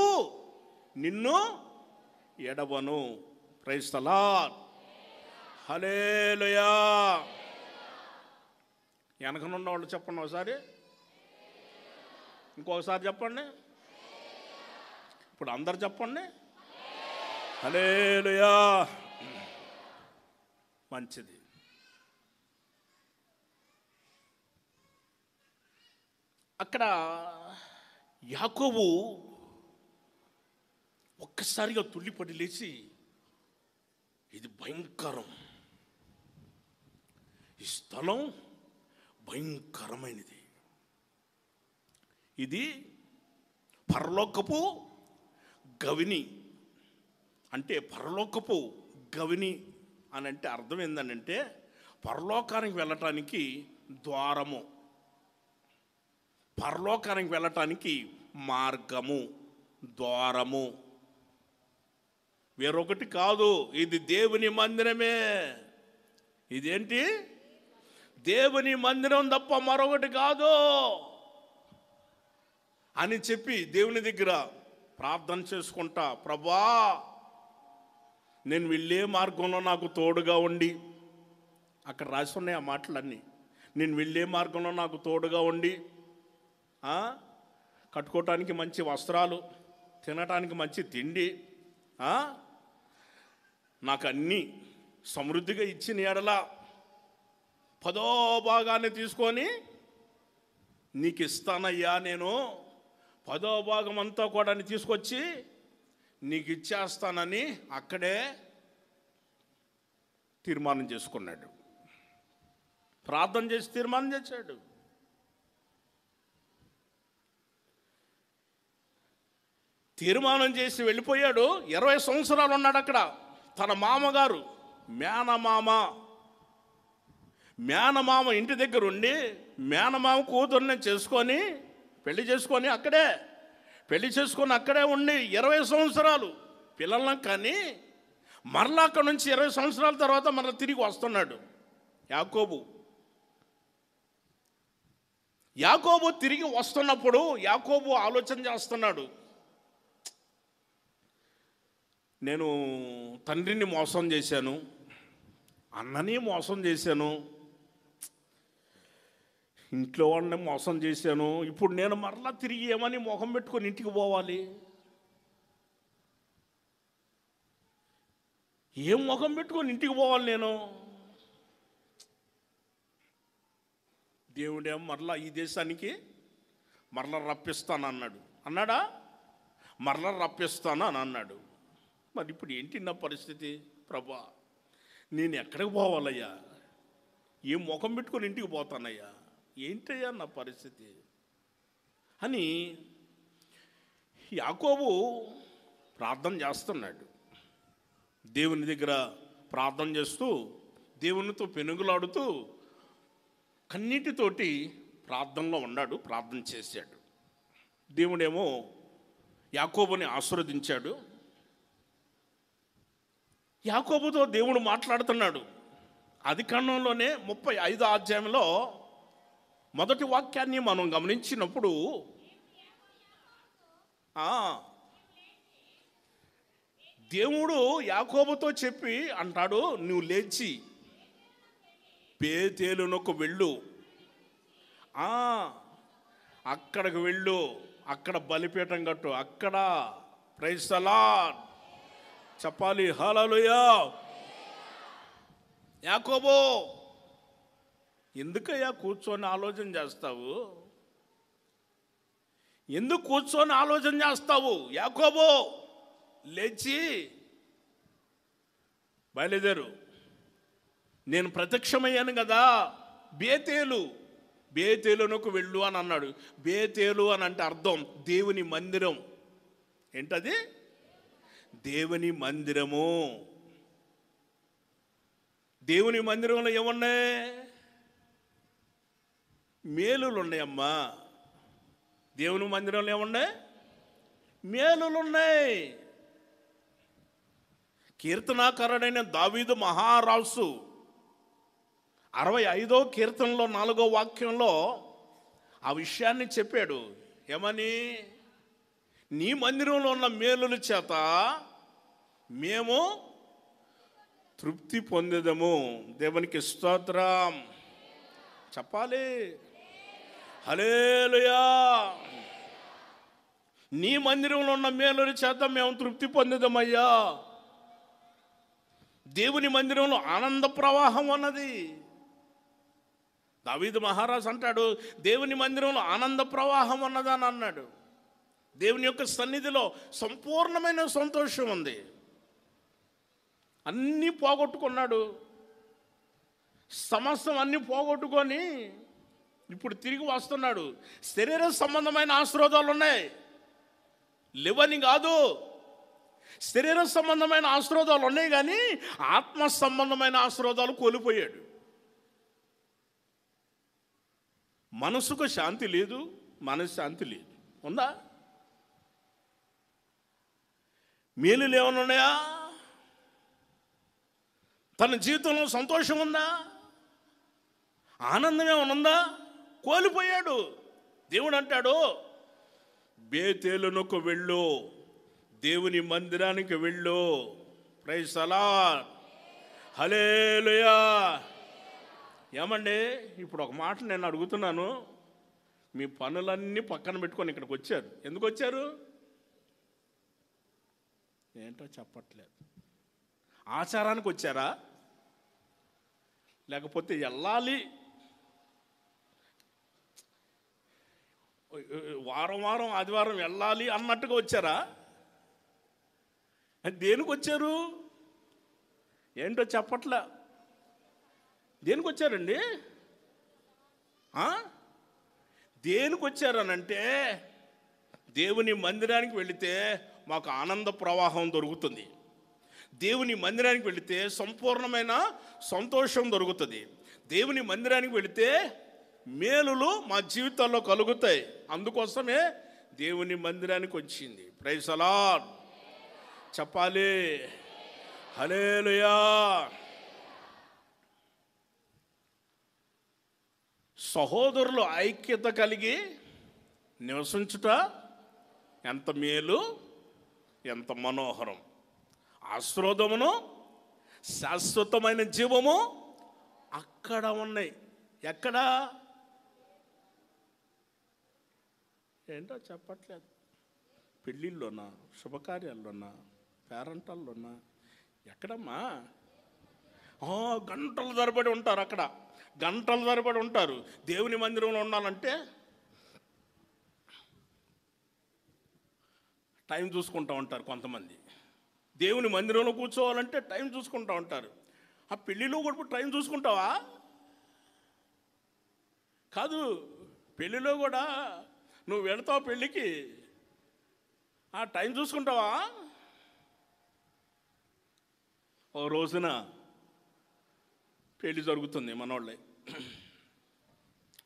నిన్ను ఎడవను. Praise the lord. హల్లెలూయా. వెనకనున్న వాళ్ళు చెప్పండి ఒకసారి, ఇంకొకసారి చెప్పండి. ఇప్పుడు అందరు చెప్పండి, హల్లెలూయా. మంచిది. అక్కడ యాకోబు ఒక్కసారిగా తుళ్ళిపడి లేచి, ఇది భయంకరం, ఈ స్థలం భయంకరమైనది, ఇది పరలోకపు గవిని. అంటే పరలోకపు గవిని అని అంటే అర్థం ఏంటంటే పరలోకానికి వెళ్ళటానికి ద్వారము, పరలోకానికి వెళ్ళటానికి మార్గము, ద్వారము, వేరొకటి కాదు. ఇది దేవుని మందిరమే. ఇదేంటి? దేవుని మందిరం తప్ప మరొకటి కాదు అని చెప్పి దేవుని దగ్గర ప్రార్థన చేసుకుంటా, ప్రభా నేను వెళ్ళే మార్గంలో నాకు తోడుగా ఉండి, అక్కడ రాసి ఉన్నాయి ఆ మాటలన్నీ, నేను వెళ్ళే మార్గంలో నాకు తోడుగా ఉండి, కట్టుకోవటానికి మంచి వస్త్రాలు, తినటానికి మంచి తిండి, నాకు అన్నీ సమృద్ధిగా ఇచ్చిన ఎడల 10వ భాగాన్ని తీసుకొని నీకు ఇస్తానయ్యా, నేను 10వ భాగం అంతా కూడా తీసుకొచ్చి నీకు ఇచ్చేస్తానని అక్కడే తీర్మానం చేసుకున్నాడు. ప్రార్థన చేసి తీర్మానం చేశాడు. తీర్మానం చేసి వెళ్ళిపోయాడు. 20 సంవత్సరాలు ఉన్నాడు అక్కడ. తన మామగారు మేనమామ ఇంటి దగ్గర ఉండి మేనమామ కూతుర్ని పెళ్లి చేసుకొని అక్కడే ఉండి 20 సంవత్సరాలు పిల్లలను కానీ మరలా అక్కడ నుంచి 20 సంవత్సరాల తర్వాత మరలా తిరిగి వస్తున్నాడు యాకోబు తిరిగి వస్తున్నప్పుడు యాకోబు ఆలోచన చేస్తున్నాడు, నేను తండ్రిని మోసం చేశాను, అన్నని మోసం చేశాను, ఇంట్లో వాళ్ళని మోసం చేశాను, ఇప్పుడు నేను మరలా తిరిగి ఏమని మొహం పెట్టుకొని ఇంటికి పోవాలి? ఏం ముఖం పెట్టుకొని ఇంటికి పోవాలి నేను? దేవుడేమో మరలా ఈ దేశానికి మరలా రప్పిస్తాను అన్నాడా? మరలా రప్పిస్తాను అని అన్నాడు. మరి ఇప్పుడు ఏంటి నా పరిస్థితి? ప్రభా నేను ఎక్కడికి పోవాలయ్యా? ఏం ముఖం పెట్టుకొని ఇంటికి పోతానయ్యా? ఏంటయ్యా నా పరిస్థితి అని యాకోబు ప్రార్థన చేస్తున్నాడు. దేవుని దగ్గర ప్రార్థన చేస్తూ దేవునితో పెనుగులాడుతూ కన్నీటితోటి ప్రార్థనలో ఉన్నాడు, ప్రార్థన చేశాడు. దేవుడేమో యాకోబుని ఆశీర్వదించాడు. యాకోబుతో దేవుడు మాట్లాడుతున్నాడు. ఆదికాండంలోనే 35వ అధ్యాయంలో మొదటి వాక్యాన్ని మనం గమనించినప్పుడు దేవుడు యాకోబుతో చెప్పి అంటాడు, నువ్వు లేచి బేతేలునకు వెళ్ళు, అక్కడికి వెళ్ళు, అక్కడ బలిపీఠం కట్టు, అక్కడ ప్రైజ్ ది లార్డ్ చెప్పాలి. హల్లెలూయా. యాకోబు ఎందుకయ్యా కూర్చొని ఆలోచన చేస్తావు? ఎందుకు కూర్చొని ఆలోచన చేస్తావు? యాకోబు లేచి బయలుదేరు, నేను ప్రత్యక్షమయ్యాను కదా, బేతేలునకు వెళ్ళు అని అన్నాడు. బేతేలు అని అంటే అర్థం దేవుని మందిరం. ఏంటది? దేవుని మందిరము. దేవుని మందిరంలో ఏమున్నాయి? మేలులు ఉన్నాయమ్మా. దేవుని మందిరంలో ఏమున్నాయి? మేలులు ఉన్నాయి. కీర్తనాకారుడైన దావీదు మహారాజు 65వ కీర్తనలో 4వ వాక్యంలో ఆ విషయాన్ని చెప్పాడు. ఏమని? నీ మందిరంలో ఉన్న మేలుల చేత మేము తృప్తి పొందేదము. దేవునికి స్తోత్రం చెప్పాలి. హల్లెలూయా. నీ మందిరంలో ఉన్న మేలుల చేత మేము తృప్తి పొందేదమయ్యా. దేవుని మందిరంలో ఆనంద ప్రవాహం అన్నది. దావీదు మహారాజు అంటాడు, దేవుని మందిరంలో ఆనంద ప్రవాహం అన్నదని అన్నాడు. దేవుని యొక్క సన్నిధిలో సంపూర్ణమైన సంతోషం ఉంది. అన్నీ పోగొట్టుకున్నాడు, సమస్తం అన్నీ పోగొట్టుకొని ఇప్పుడు తిరిగి వస్తున్నాడు. శరీర సంబంధమైన ఆశీర్వాదాలు ఉన్నాయి, లేవని కాదు. శరీర సంబంధమైన ఆశీర్వాదాలు ఉన్నాయి, కానీ ఆత్మ సంబంధమైన ఆశీర్వాదాలు కోల్పోయాడు. మనసుకు శాంతి లేదు, మనశ్శాంతి లేదు. ఉందా? మేలులు ఏమైనా ఉన్నాయా? తన జీవితంలో సంతోషం ఉందా? ఆనందం ఏమైనా ఉందా? కోల్పోయాడు. దేవుడు అంటాడు, బేతేలునకు వెళ్ళు, దేవుని మందిరానికి వెళ్ళు. Praise the lord. హల్లెలూయా. ఏమండి, ఇప్పుడు ఒక మాట నేను అడుగుతున్నాను. మీ పనులన్నీ పక్కన పెట్టుకొని ఇక్కడికి వచ్చారు. ఎందుకు వచ్చారు? ఏంటో చెప్పట్లేదు. ఆచారానికి వచ్చారా? లేకపోతే వెళ్ళాలి, వారం వారం ఆదివారం వెళ్ళాలి అన్నట్టుగా వచ్చారా? దేనికి వచ్చారు? ఏంటో చెప్పట్లే. దేనికి వచ్చారండి? దేనికి వచ్చారనంటే, దేవుని మందిరానికి వెళితే మాకు ఆనంద ప్రవాహం దొరుకుతుంది. దేవుని మందిరానికి వెళితే సంపూర్ణమైన సంతోషం దొరుకుతుంది. దేవుని మందిరానికి వెళితే మేలులు మా జీవితాల్లో కలుగుతాయి. అందుకోసమే దేవుని మందిరానికి వచ్చింది. ప్రైజ్ ది లార్డ్ చెప్పాలి. హల్లెలూయా. సహోదరులు ఐక్యత కలిగి నివసించుట ఎంత మేలు, ఎంత మనోహరం. ఆశీర్వాదమును శాశ్వతమైన జీవము అక్కడ ఉన్నాయి. ఎక్కడ? ఏంటో చెప్పట్లేదు. పెళ్ళిళ్ళలోనా, శుభకార్యాల్లోనా, పేరంటాల్లోనా, ఎక్కడమ్మా? గంటల తరబడి ఉంటారు అక్కడ, గంటల తరబడి ఉంటారు. దేవుని మందిరంలో ఉండాలంటే టైం చూసుకుంటూ ఉంటారు కొంతమంది. దేవుని మందిరంలో కూర్చోవాలంటే టైం చూసుకుంటూ ఉంటారు. ఆ పెళ్ళిలో కూడా టైం చూసుకుంటావా? కాదు, పెళ్ళిలో కూడా నువ్వు వెళతావు పెళ్ళికి, ఆ టైం చూసుకుంటావా? ఓ రోజున పెళ్ళి జరుగుతుంది, మనోళ్ళే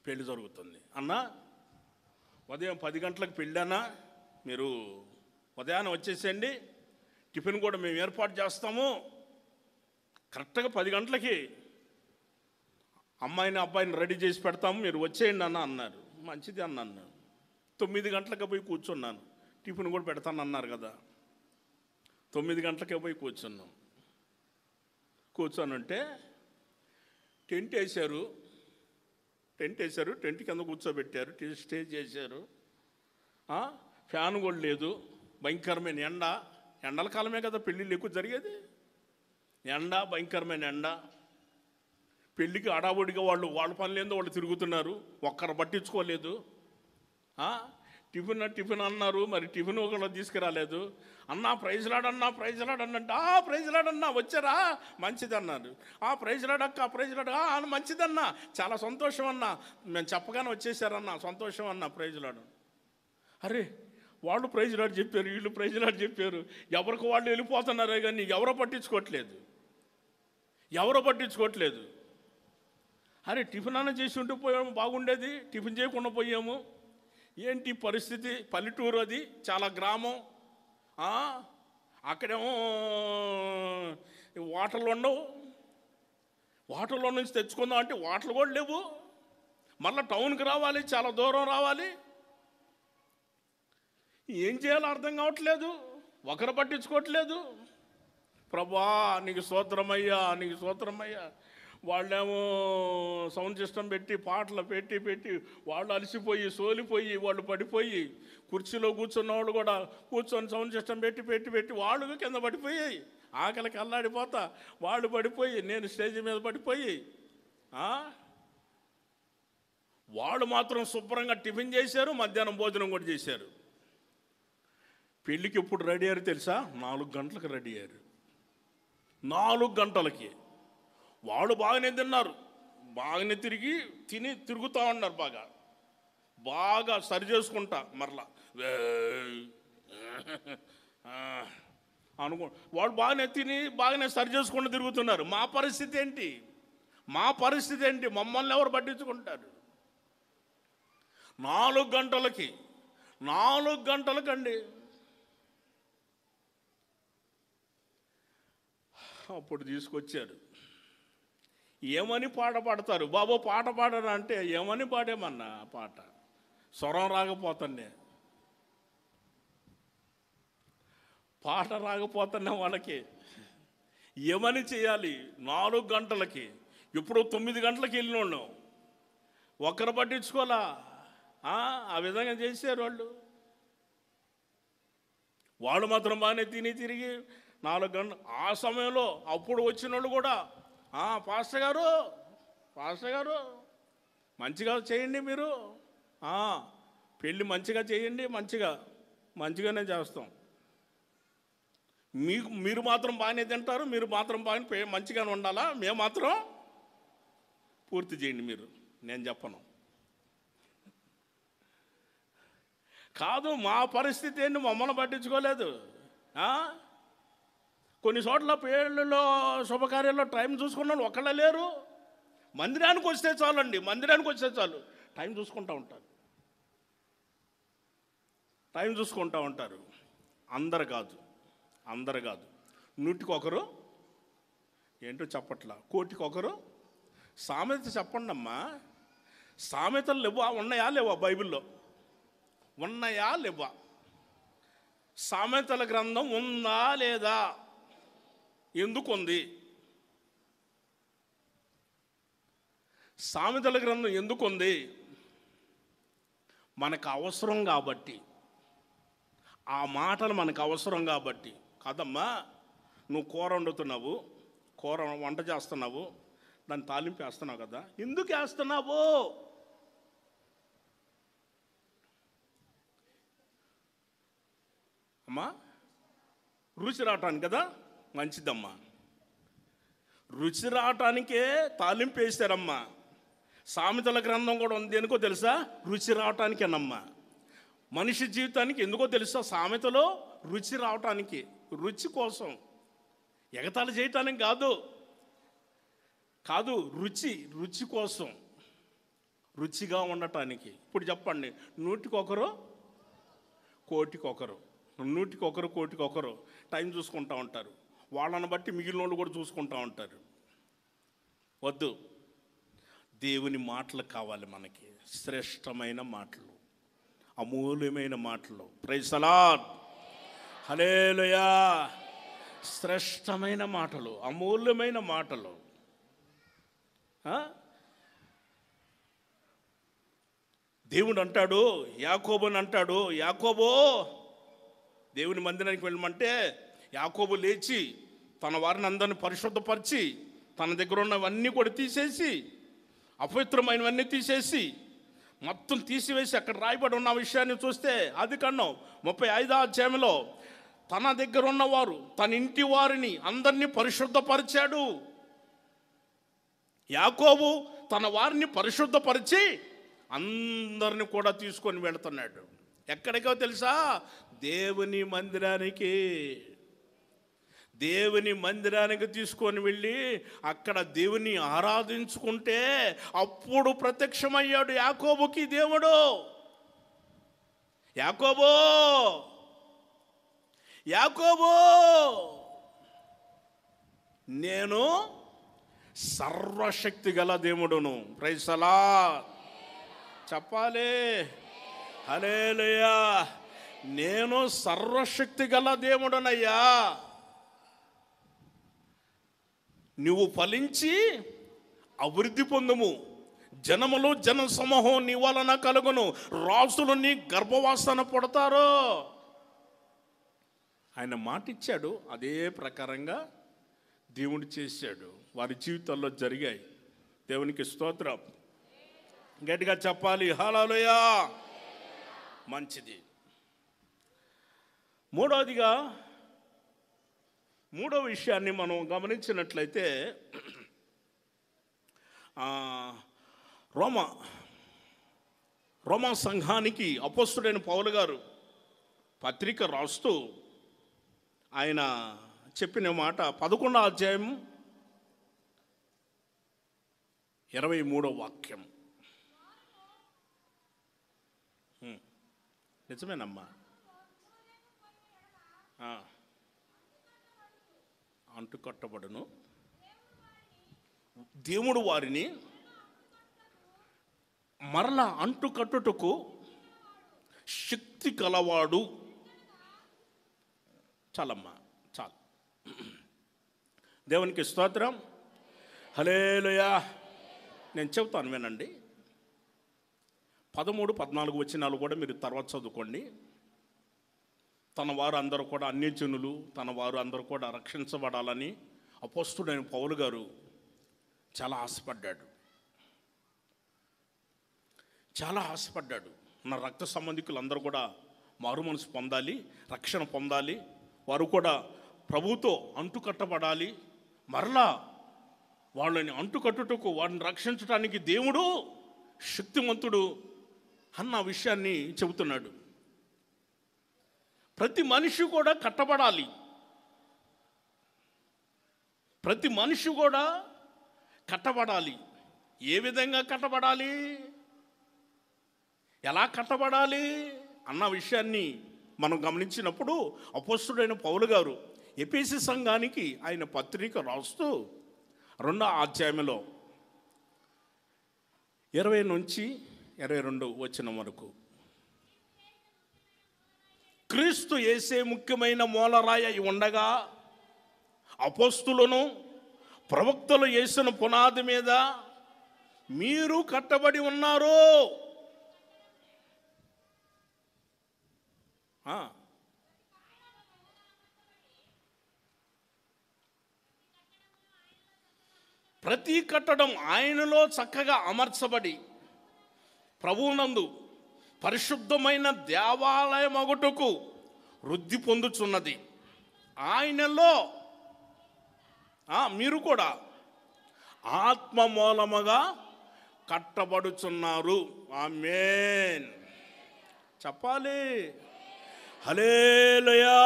పెళ్ళి జరుగుతుంది. అన్న ఉదయం 10 గంటలకు పెళ్ళానా, మీరు ఉదయాన్నే వచ్చేసేయండి, టిఫిన్ కూడా మేము ఏర్పాటు చేస్తాము. కరెక్ట్గా 10 గంటలకి అమ్మాయిని అబ్బాయిని రెడీ చేసి పెడతాము, మీరు వచ్చేయండి అన్న అన్నారు. మంచిది అన్నాను. 9 గంటలకు పోయి కూర్చున్నాను. టిఫిన్ కూడా పెడతాను అన్నారు కదా. 9 గంటలకే పోయి కూర్చున్నాం. కూర్చోనంటే టెంట్ వేశారు, టెంట్ కింద కూర్చోబెట్టారు, స్టేజ్ చేశారు. ఫ్యాన్ కూడా లేదు, భయంకరమైన ఎండల కాలమే కదా పెళ్ళిళ్ళు ఎక్కువ జరిగేది. భయంకరమైన ఎండ. పెళ్ళికి అడావుడిగా వాళ్ళ పనులేందో వాళ్ళు తిరుగుతున్నారు, ఒక్కరు పట్టించుకోలేదు. టిఫిన్ అన్నారు, మరి టిఫిన్ ఒకళ్ళు తీసుకురాలేదు. అన్నా ప్రైజ్ లాడన్నా ప్రైజ్ లాడన్నా వచ్చారా, మంచిది అన్నారు. ప్రైజ్ లాడక్క ప్రైజ్ లాడ మంచిదన్నా, చాలా సంతోషం అన్నా, మేము చెప్పగానే వచ్చేసారన్నా, సంతోషం అన్నా, ప్రైజ్ లాడు. అరే వాళ్ళు ప్రైజ్ లాడ్ చెప్పారు, వీళ్ళు ప్రైజ్ లాడ్ చెప్పారు, ఎవరికి వాళ్ళు వెళ్ళిపోతున్నారే కానీ ఎవరో పట్టించుకోవట్లేదు. అరే టిఫిన్ అన్న చేసి ఉంటే పోయాము బాగుండేది, టిఫిన్ చేయకుండా పోయాము. ఏంటి పరిస్థితి? పల్లెటూరు, అది చాలా గ్రామం. అక్కడేమో వాటర్లు ఉండవు, వాటర్లో నుంచి తెచ్చుకుందాం అంటే వాటర్లు కూడా లేవు, మళ్ళీ టౌన్కి రావాలి, చాలా దూరం రావాలి. ఏం చేయాలో అర్థం కావట్లేదు, ఒకరు పట్టించుకోవట్లేదు. ప్రభా నీకు స్తోత్రమయ్యా, నీకు స్తోత్రమయ్యా. వాళ్ళేమో సౌండ్ సిస్టమ్ పెట్టి పాటలు పెట్టి వాళ్ళు అలసిపోయి సోలిపోయి వాళ్ళు పడిపోయి, కుర్చీలో కూర్చున్న వాళ్ళు కూడా కూర్చొని సౌండ్ సిస్టమ్ పెట్టి వాళ్ళు కింద పడిపోయాయి, ఆకలికి అల్లాడిపోతా వాళ్ళు పడిపోయి, నేను స్టేజ్ మీద పడిపోయి. వాళ్ళు మాత్రం శుభ్రంగా టిఫిన్ చేశారు, మధ్యాహ్నం భోజనం కూడా చేశారు. పెళ్ళికి ఎప్పుడు రెడీ అయ్యారు తెలుసా? 4 గంటలకు రెడీ అయ్యారు. 4 గంటలకి వాళ్ళు బాగానే తిన్నారు, బాగానే తిరుగుతూ ఉన్నారు, బాగా సరి చేసుకుంటా మరలా వాళ్ళు బాగానే సరి చేసుకుంటూ తిరుగుతున్నారు. మా పరిస్థితి ఏంటి? మమ్మల్ని ఎవరు పట్టించుకుంటారు? 4 గంటలకండి. అప్పుడు తీసుకొచ్చారు. ఏమని పాట పాడతారు బాబు? పాట పాడరా అంటే ఏమని పాడేమన్నా పాట, స్వరం రాకపోతానే, పాట రాకపోతున్నా వాళ్ళకి ఏమని చేయాలి? 4 గంటలకి, ఇప్పుడు 9 గంటలకి వెళ్ళిన ఒక్కరు పట్టించుకోవాలా? ఆ విధంగా చేశారు వాళ్ళు మాత్రం బాగానే తిరిగి 4 గంటలు. ఆ సమయంలో అప్పుడు వచ్చిన వాళ్ళు కూడా పాస్టర్ గారు మంచిగా చేయండి, మీరు పెళ్ళి మంచిగా చేయండి, మంచిగానే చేస్తాం. మీరు మాత్రం బాగానే తింటారు, మీరు మాత్రం బాగానే మంచిగానే ఉండాలా, మేము మాత్రం పూర్తి చేయండి మీరు, నేను చెప్పను. కాదు, మా పరిస్థితి ఏంటి? మమ్మల్ని పట్టించుకోలేదు. కొన్ని చోట్ల పేళ్ళలో శుభకార్యాల్లో టైం చూసుకున్నాను, ఒక్కళ్ళే లేరు. మందిరానికి వస్తే చాలు టైం చూసుకుంటూ ఉంటారు. అందరు కాదు, 100కి ఏంటో చెప్పట్లా, 1,000,000 సామెత చెప్పండి అమ్మా. సామెతలు లేవా? ఉన్నాయా లేవా? బైబిల్లో ఉన్నాయా లేవా? సామెతల గ్రంథం ఉందా లేదా? ఎందుకుంది? సామెతల గ్రంథం ఎందుకుంది? మనకు అవసరం కాబట్టి, ఆ మాటలు మనకు అవసరం కాబట్టి. కాదమ్మా, నువ్వు కూర వండుతున్నావు, వంట చేస్తున్నావు, దాన్ని తాలింపు వేస్తున్నావు కదా, ఎందుకు వేస్తున్నావు? అమ్మా రుచి రావటానికి కదా, మంచిదమ్మా. రుచి రావటానికే తాలింపు వేశారమ్మా. సామెతల గ్రంథం కూడా ఉంది, ఎందుకో తెలుసా? రుచి రావటానికేనమ్మా. మనిషి జీవితానికి ఎందుకో తెలుసా? సామెతలో రుచి రావటానికి, రుచి కోసం, ఎగతాళి చేయటానికి కాదు, రుచి కోసం, రుచిగా ఉండటానికి. ఇప్పుడు చెప్పండి, 100కి 1,000,000, 100కి 1,000,000 టైం చూసుకుంటూ ఉంటారు. వాళ్ళని బట్టి మిగిలిన వాళ్ళు కూడా చూసుకుంటూ ఉంటారు. వద్దు, దేవుని మాటలు కావాలి మనకి, శ్రేష్టమైన మాటలు, అమూల్యమైన మాటలు. ప్రైజ్ ది లార్డ్, హల్లెలూయా. శ్రేష్టమైన మాటలు, అమూల్యమైన మాటలు. దేవుడు అంటాడు, యాకోబుని అంటాడు, యాకోబో, దేవుని మందిరానికి వెళ్ళమంటే యాకోబు లేచి తన వారిని అందరిని పరిశుద్ధపరిచి తన దగ్గర ఉన్నవన్నీ కూడా తీసేసి, అపవిత్రమైనవన్నీ తీసేసి, మొత్తం తీసివేసి అక్కడ రాయబడి ఉన్న విషయాన్ని చూస్తే ఆదికాండం 35వ అధ్యాయంలో తన దగ్గర ఉన్నవారు, తన ఇంటి వారిని అందరినీ పరిశుద్ధపరిచాడు. యాకోబు తన వారిని పరిశుద్ధపరిచి అందరిని కూడా తీసుకొని వెళుతున్నాడు. ఎక్కడికో తెలుసా? దేవుని మందిరానికి. దేవుని మందిరానికి తీసుకొని వెళ్ళి అక్కడ దేవుని ఆరాధించుకుంటే అప్పుడు ప్రత్యక్షమయ్యాడు యాకోబుకి దేవుడు. యాకోబో, యాకోబో, నేను సర్వశక్తి గల దేవుడును. ప్రైజ్ ది లార్డ్ చెప్పాలి. హల్లెలూయా. నేను సర్వశక్తి గల దేవుడనయ్యా. నువ్వు ఫలించి అభివృద్ధి పొందుము, జనములు జన సమూహం నీ వలన కలుగును, రాసులు నీ గర్భవాసన పడతారు. ఆయన మాట ఇచ్చాడు, అదే ప్రకారంగా దేవుడు చేశాడు. వారి జీవితాల్లో జరిగాయి. దేవునికి స్తోత్రం. గట్టిగా చెప్పాలి హల్లెలూయా. మంచిది. మూడో విషయాన్ని మనం గమనించినట్లయితే రోమా సంఘానికి అపోస్తలుడైన పౌలు గారు పత్రిక రాస్తూ ఆయన చెప్పిన మాట 11వ అధ్యాయం 23వ వాక్యం. నిజమేనమ్మా. అంటుకట్టబడును, దేవుడు వారిని మరలా అంటుకట్టుటకు శక్తి కలవాడు. చాలమ్మా, చాలు. దేవునికి స్తోత్రం. హల్లెలూయా. నేను చెబుతాను వినండి. 13, 14 వచనాలు కూడా మీరు తర్వాత చదువుకోండి. తన వారు అందరూ కూడా అన్యజనులు, తన వారు అందరూ కూడా రక్షించబడాలని అపోస్తలుడైన పౌలు గారు చాలా ఆశపడ్డాడు. చాలా ఆశపడ్డాడు. నా రక్త సంబంధికులు అందరూ కూడా మారు మనసు పొందాలి, రక్షణ పొందాలి, వారు కూడా ప్రభువుతో అంటుకట్టబడాలి, మరలా వాళ్ళని అంటుకట్టుటకు, వారిని రక్షించడానికి దేవుడు శక్తిమంతుడు అన్న విషయాన్ని చెబుతున్నాడు. ప్రతి మనిషి కూడా కట్టబడాలి. ప్రతి మనిషి కూడా కట్టబడాలి. ఏ విధంగా కట్టబడాలి, ఎలా కట్టబడాలి అన్న విషయాన్ని మనం గమనించినప్పుడు అపోస్తలుడైన పౌలు గారు ఎఫెసీ సంఘానికి ఆయన పత్రిక రాస్తూ 2వ అధ్యాయంలో 20 నుంచి 22 వచనం వరకు, క్రీస్తు యేసే ముఖ్యమైన మూలరాయి అయి ఉండగా అపోస్తులను ప్రవక్తలు యేసిన పునాది మీద మీరు కట్టబడి ఉన్నారు. ప్రతి కట్టడం ఆయనలో చక్కగా అమర్చబడి ప్రభువునందు పరిశుద్ధమైన దేవాలయమగుటకు వృద్ధి పొందుచున్నది. ఆయనలో మీరు కూడా ఆత్మ మూలముగా కట్టబడుచున్నారు. ఆమేన్ చెప్పాలి. హల్లెలూయా.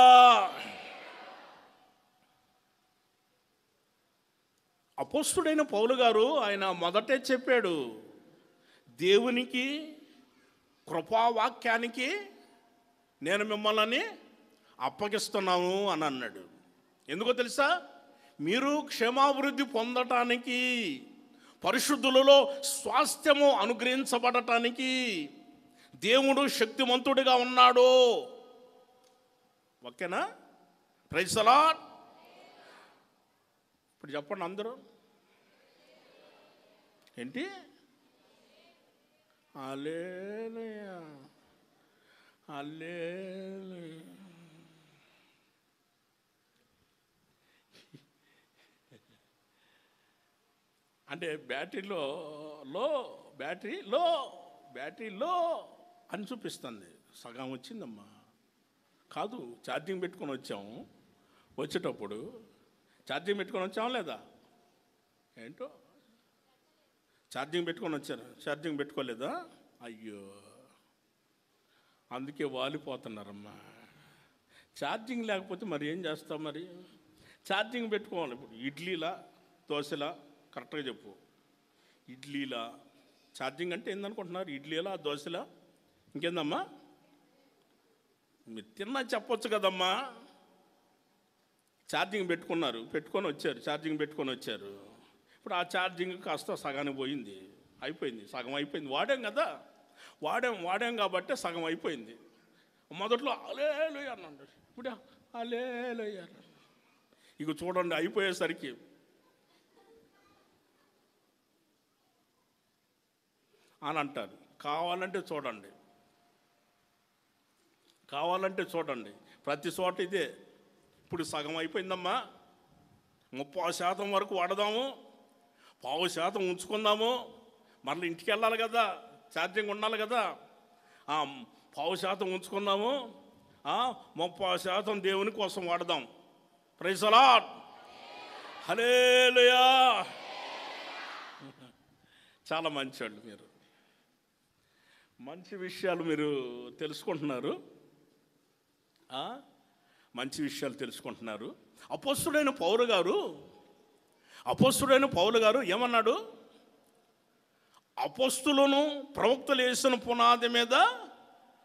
అపోస్తలుడైన పౌలు గారు ఆయన మొదటే చెప్పాడు, దేవునికి కృపావాక్యానికి నేను మిమ్మల్ని అప్పగిస్తున్నాను అని అన్నాడు. ఎందుకో తెలుసా? మీరు క్షేమాభివృద్ధి పొందటానికి, పరిశుద్ధులలో స్వాస్థ్యము అనుగ్రహించబడటానికి దేవుడు శక్తిమంతుడిగా ఉన్నాడు. ఓకేనా? Praise the lord. ఇప్పుడు చెప్పండి అందరూ ఏంటి? హల్లెలూయా, హల్లెలూయా. అంటే బ్యాటరీ లో అని చూపిస్తుంది. సగం వచ్చిందమ్మా. కాదు, ఛార్జింగ్ పెట్టుకొని వచ్చాము. వచ్చేటప్పుడు ఛార్జింగ్ పెట్టుకొని వచ్చాము లేదా? ఏంటో ఛార్జింగ్ పెట్టుకొని వచ్చారు, ఛార్జింగ్ పెట్టుకోలేదా? అయ్యో, అందుకే వాలిపోతున్నారమ్మా. ఛార్జింగ్ లేకపోతే మరి ఏం చేస్తాం? మరి ఛార్జింగ్ పెట్టుకోవాలి. ఇప్పుడు ఇడ్లీలా దోశలా? కరెక్ట్గా చెప్పు. ఇడ్లీలా ఛార్జింగ్ అంటే ఏందనుకుంటున్నారు? ఇడ్లీలా దోశలా? ఇంకేందమ్మా? మీరు తిన్నా చెప్పొచ్చు కదమ్మా. ఛార్జింగ్ పెట్టుకొని వచ్చారు, ఛార్జింగ్ పెట్టుకొని వచ్చారు. ఇప్పుడు ఆ ఛార్జింగ్ కాస్త సగానికి పోయింది, అయిపోయింది, సగం అయిపోయింది. వాడాం కదా, వాడాం కాబట్టి సగం అయిపోయింది. మొదట్లో హల్లెలూయా అన్నాడు, ఇప్పుడు హల్లెలూయా. ఇక చూడండి, అయిపోయేసరికి అని అంటారు. కావాలంటే చూడండి, ప్రతి చోట ఇదే. ఇప్పుడు సగం అయిపోయిందమ్మా, 30% వరకు వాడదాము, 10% ఉంచుకుందాము. మళ్ళీ ఇంటికి వెళ్ళాలి కదా, ఛార్జింగ్ ఉండాలి కదా. 10% ఉంచుకుందాము, 30% దేవుని కోసం వాడదాం. ప్రైజ్ ది లార్డ్, హల్లెలూయా. చాలా మంచివాళ్ళు మీరు, మంచి విషయాలు మీరు తెలుసుకుంటున్నారు, మంచి విషయాలు తెలుసుకుంటున్నారు. అపోస్తుడైన పౌలు గారు ఏమన్నాడు? అపోస్తులను ప్రవక్తలు వేసిన పునాది మీద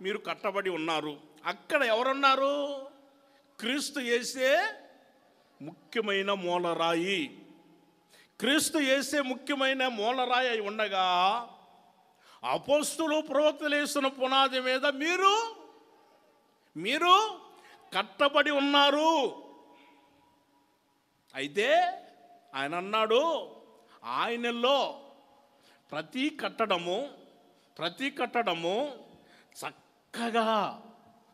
మీరు కట్టబడి ఉన్నారు. అక్కడ ఎవరున్నారు? క్రీస్తు యేసే ముఖ్యమైన మూలరాయి. క్రీస్తు యేసే ముఖ్యమైన మూలరాయి అయి ఉండగా అపోస్తులు ప్రవక్తలు వేసిన పునాది మీద మీరు కట్టబడి ఉన్నారు. అయితే ఆయన అన్నాడు, ఆయనలో ప్రతి కట్టడము చక్కగా,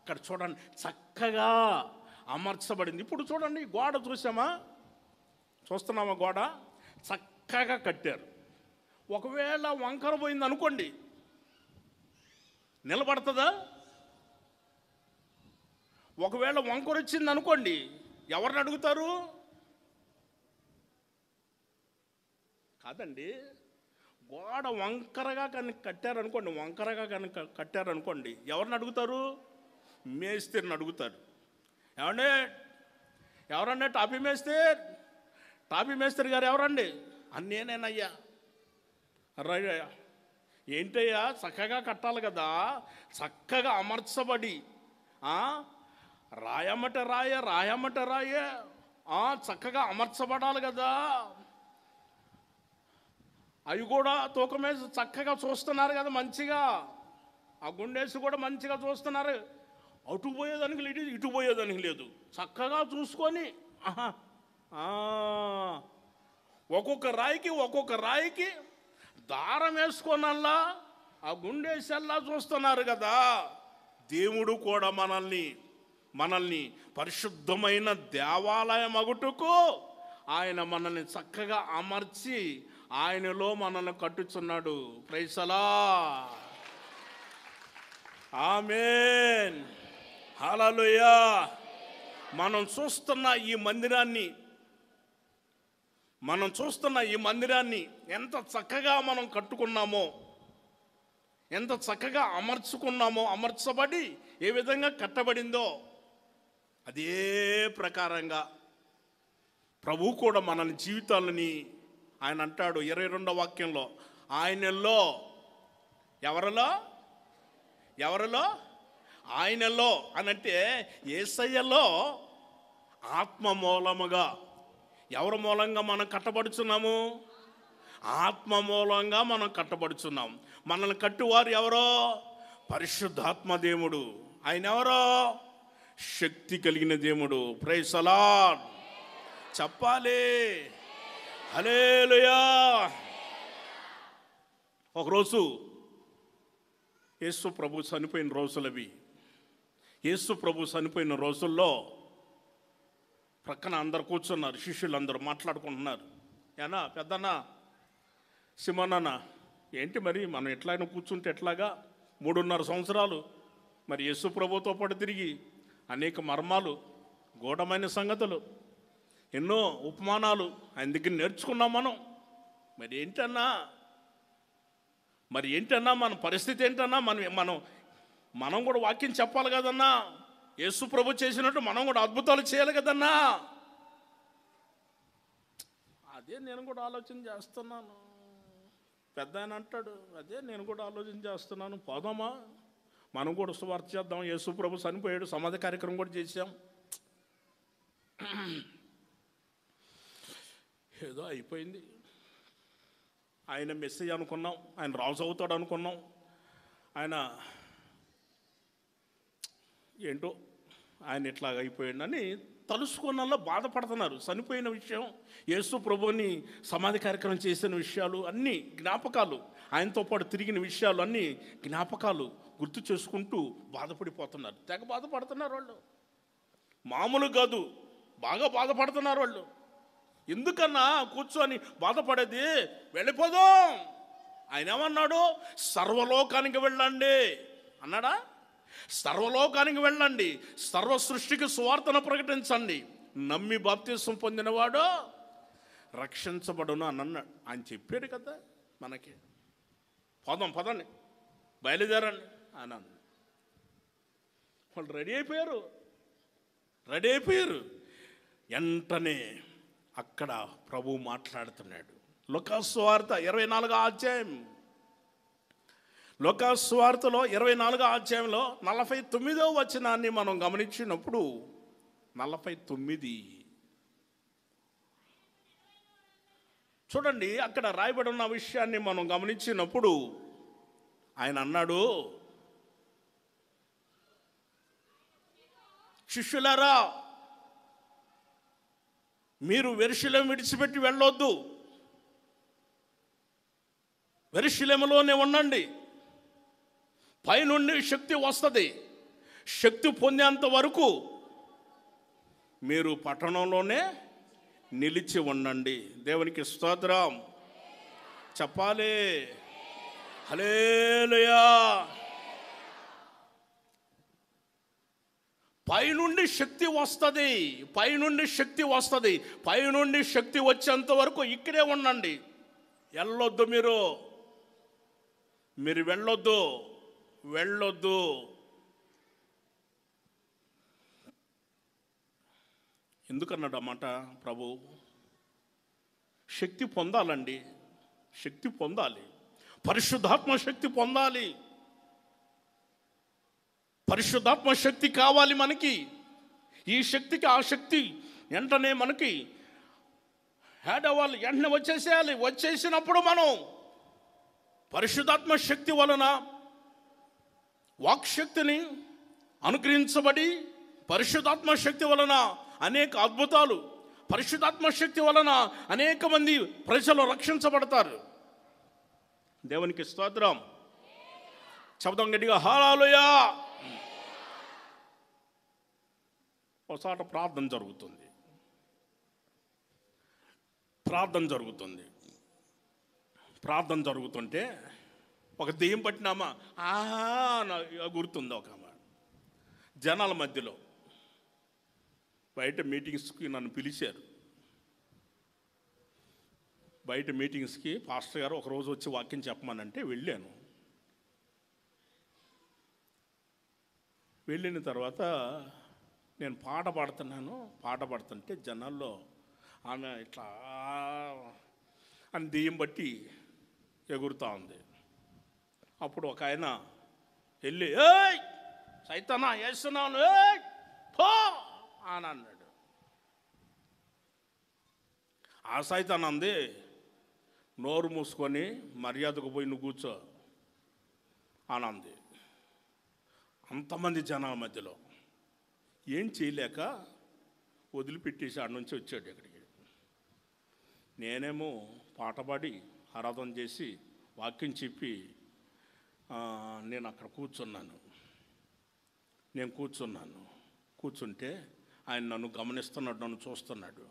ఇక్కడ చూడండి, చక్కగా అమర్చబడింది. ఇప్పుడు చూడండి, గోడ చూస్తున్నామా? గోడ చక్కగా కట్టారు. ఒకవేళ వంకర పోయింది అనుకోండి, నిలబడుతుందా? ఒకవేళ వంకర వచ్చింది అనుకోండి, ఎవరిని అడుగుతారు? కాదండి, గోడ వంకరగా కట్టారనుకోండి, ఎవరిని అడుగుతారు? మేస్త్రిని అడుగుతారు. ఎవరండి టాపీ మేస్త్రి గారు ఎవరండి? నేనేనయ్యా. అయ్యా ఏంటయ్యా, చక్కగా కట్టాలి కదా, చక్కగా అమర్చబడి, రాయమట రాయ చక్కగా అమర్చబడాలి కదా. అవి కూడా తూకమేసి చక్కగా చూస్తున్నారు కదా, మంచిగా. ఆ గుండేసి కూడా మంచిగా చూస్తున్నారు. అటు పోయేదానికి లేదు, ఇటు పోయేదానికి లేదు, చక్కగా చూసుకొని ఒక్కొక్క రాయికి దారం వేసుకొనల్లా ఆ గుండేసల్లా చూస్తున్నారు కదా. దేవుడు కూడా మనల్ని పరిశుద్ధమైన దేవాలయం అగుటకు ఆయన మనల్ని చక్కగా అమర్చి ఆయనలో మనల్ని కట్టుచున్నాడు. ప్రైజ్ ది లార్డ్, ఆమేన్, హల్లెలూయా. మనం చూస్తున్న ఈ మందిరాన్ని ఎంత చక్కగా మనం కట్టుకున్నామో, ఎంత చక్కగా అమర్చబడి ఏ విధంగా కట్టబడిందో అదే ప్రకారంగా ప్రభు కూడా మన జీవితాలని ఆయన అంటాడు 22వ వాక్యంలో, ఆయనలో ఆయనలో అనంటే యేసయ్యలో ఆత్మ మూలముగా. ఎవరి మూలంగా మనం కట్టబడుచున్నాము? ఆత్మ మూలంగా మనం కట్టబడుచున్నాం. మనల్ని కట్టువారు ఎవరో? పరిశుద్ధాత్మ దేవుడు. ఆయన ఎవరో? శక్తి కలిగిన దేవుడు. ప్రైజ్ ది లార్డ్ చెప్పాలి, హల్లెలూయా. ఒకరోజు యేసు ప్రభు చనిపోయిన రోజులవి. యేసు ప్రభు చనిపోయిన రోజుల్లో ప్రక్కన అందరు కూర్చున్నారు, శిష్యులు అందరూ మాట్లాడుకుంటున్నారు. ఏనా పెద్దన్నా సిమోనన్న ఏంటి మరి మనం ఎట్లాగైనా కూర్చుంటే ఎట్లాగా 3.5 సంవత్సరాలు మరి యేసు ప్రభుతో పాటు తిరిగి అనేక మర్మాలు, గూఢమైన సంగతులు, ఎన్నో ఉపమానాలు ఆయన దగ్గర నేర్చుకున్నాం మనం. మరి ఏంటన్నా మన పరిస్థితి ఏంటన్నా? మనం కూడా వాక్యం చెప్పాలి కదన్నా. యేసు ప్రభు చేసినట్టు మనం కూడా అద్భుతాలు చేయాలి కదన్నా. అదే నేను కూడా ఆలోచన చేస్తున్నాను. పెద్ద ఆయన అంటాడు, అదే నేను కూడా ఆలోచన చేస్తున్నాను. పోదామా, మనం కూడా సువార్త చేద్దాం. యేసు ప్రభు చనిపోయాడు, సమాధి కార్యక్రమం కూడా చేశాం. ఏదో అయిపోయింది. ఆయన మెసేజ్ అనుకున్నాం, ఆయన రాజు అవుతాడు అనుకున్నాం. ఆయన ఏంటో ఆయన ఇట్లాగ అయిపోయాడని తలుసుకున్నలా బాధపడుతున్నారు. చనిపోయిన విషయం, యేసు ప్రభుని సమాధి కార్యక్రమం చేసిన విషయాలు అన్నీ జ్ఞాపకాలు, ఆయనతో పాటు తిరిగిన విషయాలు అన్నీ జ్ఞాపకాలు గుర్తు చేసుకుంటూ బాధపడిపోతున్నారు. తెగ బాధపడుతున్నారు వాళ్ళు. మామూలు కాదు, బాగా బాధపడుతున్నారు వాళ్ళు. ఎందుకన్నా కూర్చొని బాధపడేది? వెళ్ళిపోదాం. ఆయన ఏమన్నాడు? సర్వలోకానికి వెళ్ళండి అన్నాడా? సర్వలోకానికి వెళ్ళండి, సర్వ సృష్టికి సువార్తను ప్రకటించండి, నమ్మి బాప్తిసం పొందినవాడు రక్షించబడును అని అన్నాడు. ఆయన చెప్పాడు కదా మనకి. పదండి, బయలుదేరండి అని అన్నాడు. వాళ్ళు రెడీ అయిపోయారు. వెంటనే అక్కడ ప్రభువు మాట్లాడుతున్నాడు. లోకాసువార్త 24వ అధ్యాయం, లోకాసువార్తలో 24వ అధ్యాయంలో 49వ వచనాన్ని మనం గమనించినప్పుడు 49 చూడండి. అక్కడ రాయబడి ఉన్న విషయాన్ని మనం గమనించినప్పుడు ఆయన అన్నాడు, శిష్యులారా, మీరు యెరూషలేము విడిచిపెట్టి వెళ్ళొద్దు, యెరూషలేములోనే ఉండండి. పైనుండి శక్తి వస్తుంది. శక్తి పొందేంత వరకు మీరు పట్టణంలోనే నిలిచి ఉండండి. దేవునికి స్తోత్రం చెప్పాలి. హల్లెలూయా. పైనుండి శక్తి వస్తుంది, పైనుండి శక్తి వచ్చేంత వరకు ఇక్కడే ఉండండి. వెళ్ళొద్దు, మీరు వెళ్ళొద్దు. ఎందుకన్నాడు అన్నమాట ప్రభు? శక్తి పొందాలండి, శక్తి పొందాలి, పరిశుద్ధాత్మ శక్తి పొందాలి. పరిశుద్ధాత్మ శక్తి కావాలి మనకి. ఈ శక్తికి ఆ శక్తి వెంటనే మనకి యాడ్ అవ్వాలి, వెంటనే వచ్చేసేయాలి. వచ్చేసినప్పుడు మనం పరిశుద్ధాత్మ శక్తి వలన వాక్శక్తిని అనుగ్రహించబడి, పరిశుద్ధాత్మ శక్తి వలన అనేక అద్భుతాలు, పరిశుద్ధాత్మ శక్తి వలన అనేక మంది ప్రజలు రక్షించబడతారు. దేవునికి స్తోత్రం చెప్తాం గట్టిగా, హల్లెలూయా. ఒకసారి ప్రార్థన జరుగుతుంటే ఒక దెయ్యం పట్టినామా గుర్తుంది. ఒక జనాల మధ్యలో బయట మీటింగ్స్కి నన్ను పిలిచారు. బయట మీటింగ్స్కి పాస్టర్ గారు ఒకరోజు వచ్చి వాక్యం చెప్పమనంటే వెళ్ళాను. వెళ్ళిన తర్వాత నేను పాట పాడుతుంటే జనాల్లో ఆమె ఇట్లా అని దెయ్యం బట్టి ఎగురుతూ ఉంది. అప్పుడు ఒక ఆయన వెళ్ళి, ఏయ్ సైతానా వేస్తున్నాను, ఏయ్ పో అని అన్నాడు. ఆ సైతాన్ అంది, నోరు మూసుకొని మర్యాదకు పోయి నువ్వు కూర్చో అని అంది. అంతమంది జనాల మధ్యలో ఏం చేయలేక వదిలిపెట్టేసి ఆడ నుంచి వచ్చాడు ఇక్కడికి. నేనేమో పాట పాడి ఆరాధన చేసి వాక్యం చెప్పి నేను అక్కడ కూర్చుంటే ఆయన నన్ను గమనిస్తున్నాడు, నన్ను చూస్తున్నాడు.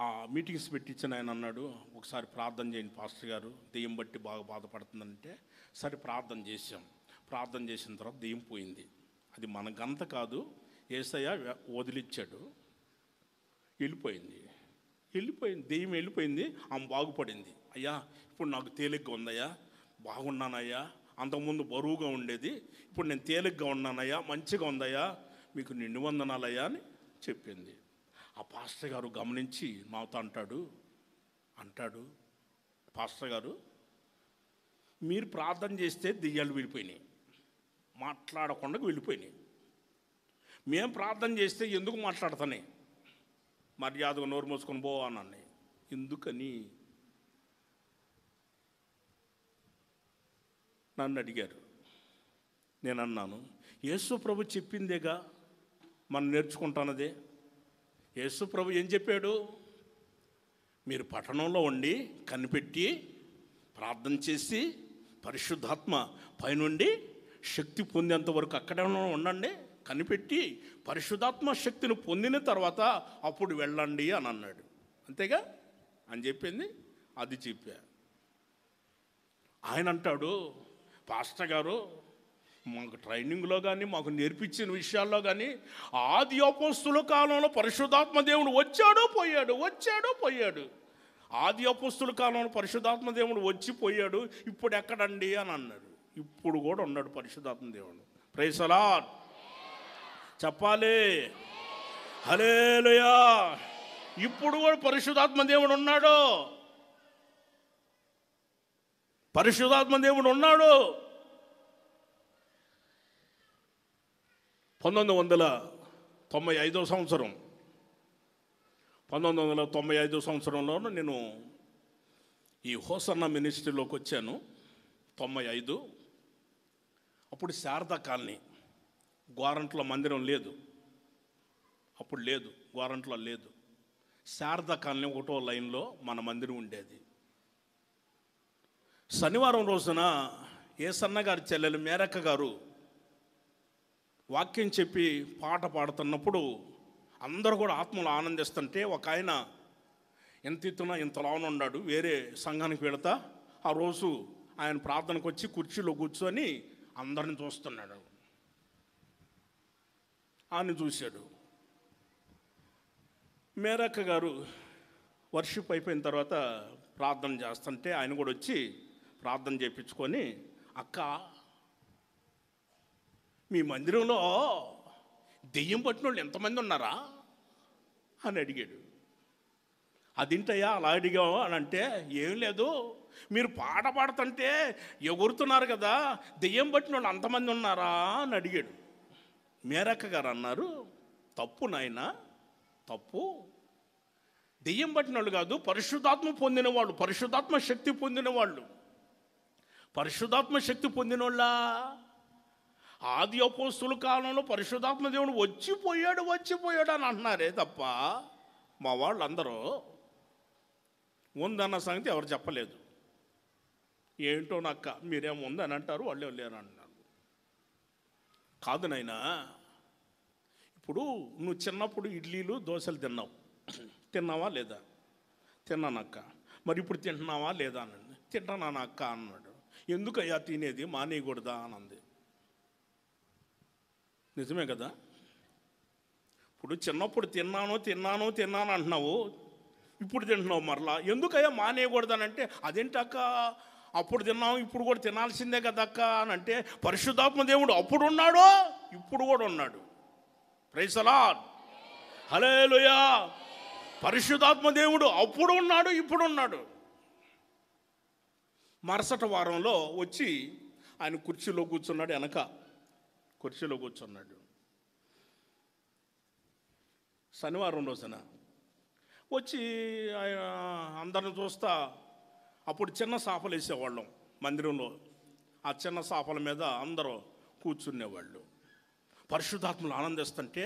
ఆ మీటింగ్స్ పెట్టించిన ఆయన అన్నాడు, ఒకసారి ప్రార్థన చేయండి పాస్టర్ గారు, దెయ్యం బట్టి బాగా బాధపడుతుందంటే సరే ప్రార్థన చేసాం. ప్రార్థన చేసిన తర్వాత దెయ్యం పోయింది. అది మనకంత కాదు, యేసయ్య వదిలిచ్చాడు, వెళ్ళిపోయింది. దెయ్యం వెళ్ళిపోయింది, ఆమె బాగుపడింది. అయ్యా ఇప్పుడు నాకు తేలిగ్గా ఉందయ్యా, బాగున్నానయ్యా, అంతకుముందు బరువుగా ఉండేది, ఇప్పుడు నేను తేలిగ్గా ఉన్నానయ్యా, మంచిగా ఉందయ్యా, మీకు నిండు వందనాలయ్యా అని చెప్పింది. ఆ పాస్టర్ గారు గమనించి నాతో అంటాడు, పాస్టర్ గారు మీరు ప్రార్థన చేస్తే దెయ్యాలు వెళ్ళిపోయినాయి, మాట్లాడకుండా వెళ్ళిపోయినాయి. మేము ప్రార్థన చేస్తే ఎందుకు మాట్లాడతానే, మర్యాదగా నోరు మూసుకొని పో అన్నాను. ఎందుకని నన్ను అడిగారు. నేను అన్నాను, యేసు ప్రభు చెప్పిందేగా మనం నేర్చుకుంటానదే. యేసు ప్రభు ఏం చెప్పాడు? మీరు పట్టణంలో ఉండి కనిపెట్టి ప్రార్థన చేసి పరిశుద్ధాత్మ పైనుండి శక్తి పొందేంత వరకు అక్కడే ఉండండి, కనిపెట్టి పరిశుద్ధాత్మ శక్తిని పొందిన తర్వాత అప్పుడు వెళ్ళండి అని అన్నాడు. అంతేగా అని చెప్పింది, అది చెప్పా. ఆయన అంటాడు, పాస్టర్ గారు మాకు ట్రైనింగ్లో కానీ మాకు నేర్పించిన విషయాల్లో కానీ ఆది అపోస్తుల కాలంలో పరిశుద్ధాత్మ దేవుడు వచ్చాడు పోయాడు. ఆది అపోస్తుల కాలంలో పరిశుద్ధాత్మ దేవుడు వచ్చిపోయాడు, ఇప్పుడు ఎక్కడండి అని అన్నాడు. ఇప్పుడు కూడా ఉన్నాడు పరిశుద్ధాత్మ దేవుడు. ప్రైజ్ ది లార్డ్ చెప్పాలి, హల్లెలూయా. ఇప్పుడు కూడా పరిశుద్ధాత్మ దేవుడు ఉన్నాడు, పరిశుద్ధాత్మ దేవుడు ఉన్నాడు. 1995 సంవత్సరం 1995 సంవత్సరంలో నేను ఈ హోసన్న మినిస్ట్రీలోకి వచ్చాను. 95 అప్పుడు శారదా కాలనీ, గోరంట్ల మందిరం లేదు, అప్పుడు లేదు, గోరంట్ల లేదు. శారదా కాలనీ ఒకటో లైన్లో మన మందిరం ఉండేది. శనివారం రోజున ఏసన్న గారి చెల్లెలు మేరక్క గారు వాక్యం చెప్పి పాట పాడుతున్నప్పుడు అందరూ కూడా ఆత్మలో ఆనందిస్తుంటే ఒక ఆయన ఇంతలావున ఉన్నాడు, వేరే సంఘానికి వెళతా. ఆ రోజు ఆయన ప్రార్థనకు వచ్చి కుర్చీలో కూర్చొని అందరిని చూస్తున్నాడు. ఆయన చూశాడు. మేరక్క గారు వర్షిప్ అయిపోయిన తర్వాత ప్రార్థన చేస్తుంటే ఆయన కూడా వచ్చి ప్రార్థన చేయించుకొని, అక్క మీ మందిరంలో దెయ్యం పట్టిన వాళ్ళు ఎంతమంది ఉన్నారా అని అడిగాడు. అదేంటయ్యా అలా అడిగావు అని అంటే, ఏం లేదు, మీరు పాట పాడుతుంటే ఎగురుతున్నారు కదా, దెయ్యం పట్టిన వాళ్ళు అంతమంది ఉన్నారా అని అడిగాడు. మేరక్క గారు అన్నారు, తప్పు నాయనా, తప్పు. దెయ్యం పట్టిన వాళ్ళు కాదు, పరిశుద్ధాత్మ పొందిన వాళ్ళు, పరిశుద్ధాత్మ శక్తి పొందిన వాళ్ళు. పరిశుద్ధాత్మ శక్తి పొందిన వాళ్ళ ఆది అపోస్తుల కాలంలో పరిశుద్ధాత్మ దేవుడు వచ్చిపోయాడు అని అంటున్నారే తప్ప మా వాళ్ళందరూ ఉందన్న సంగతి ఎవరు చెప్పలేదు. ఏంటో నక్క మీరేమో ఉందని అంటారు, వాళ్ళే లేరు అంటున్నారు. కాదు నాయనా, ఇప్పుడు నువ్వు చిన్నప్పుడు ఇడ్లీలు దోశలు తిన్నావా లేదా? తిన్నానక్క. మరి ఇప్పుడు తింటున్నావా లేదా అనండి. తింటానా అక్క అన్నాడు. ఎందుకయ్యా తినేది, మానేయకూడదా అని అంది. నిజమే కదా. ఇప్పుడు చిన్నప్పుడు తిన్నాను అంటున్నావు, ఇప్పుడు తింటున్నావు మరలా, ఎందుకయ్యా మానేయకూడదనంటే, అదేంటక్క అప్పుడు తిన్నావు ఇప్పుడు కూడా తినాల్సిందే కదక్క అని అంటే, పరిశుద్ధాత్మ దేవుడు అప్పుడు ఉన్నాడు, ఇప్పుడు కూడా ఉన్నాడు. ప్రైజ్ ది లార్డ్ హల్లెలూయా. పరిశుద్ధాత్మ దేవుడు అప్పుడు ఉన్నాడు, ఇప్పుడు ఉన్నాడు. మరుసటి వారంలో వచ్చి ఆయన కుర్చీలో కూర్చున్నాడు, వెనక కుర్చీలో కూర్చున్నాడు. శనివారం రోజున వచ్చి ఆయన అందరిని చూస్తా, అప్పుడు చిన్న సాపలు వేసేవాళ్ళం మందిరంలో, ఆ చిన్న సాపల మీద అందరూ కూర్చునేవాళ్ళు. పరిశుద్ధాత్మలు ఆనందిస్తుంటే,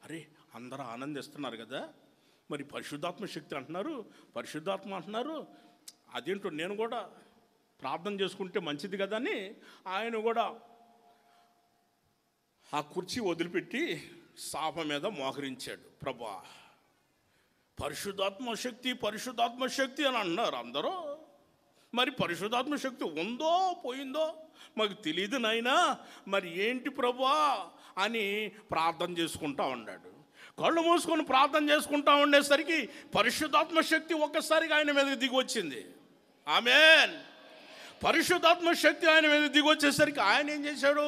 అరే అందరూ ఆనందిస్తున్నారు కదా, మరి పరిశుద్ధాత్మ శక్తి అంటున్నారు, పరిశుద్ధాత్మ అంటున్నారు, అదేంటో నేను కూడా ప్రార్థన చేసుకుంటే మంచిది కదా అని ఆయన కూడా ఆ కుర్చీ వదిలిపెట్టి సాప మీద మోకరించాడు. ప్రభా పరిశుద్ధాత్మ శక్తి పరిశుద్ధాత్మ శక్తి అని అన్నారు అందరూ. మరి పరిశుద్ధాత్మ శక్తి ఉందో పోయిందో మాకు తెలియదు నాయనా, మరి ఏంటి ప్రభువా అని ప్రార్థన చేసుకుంటా ఉన్నాడు. కళ్ళు మూసుకొని ప్రార్థన చేసుకుంటా ఉండేసరికి పరిశుద్ధాత్మ శక్తి ఒక్కసారిగా ఆయన మీద దిగి వచ్చింది. ఆమేన్. పరిశుద్ధాత్మ శక్తి ఆయన మీద దిగి వచ్చేసరికి ఆయన ఏం చేశాడు,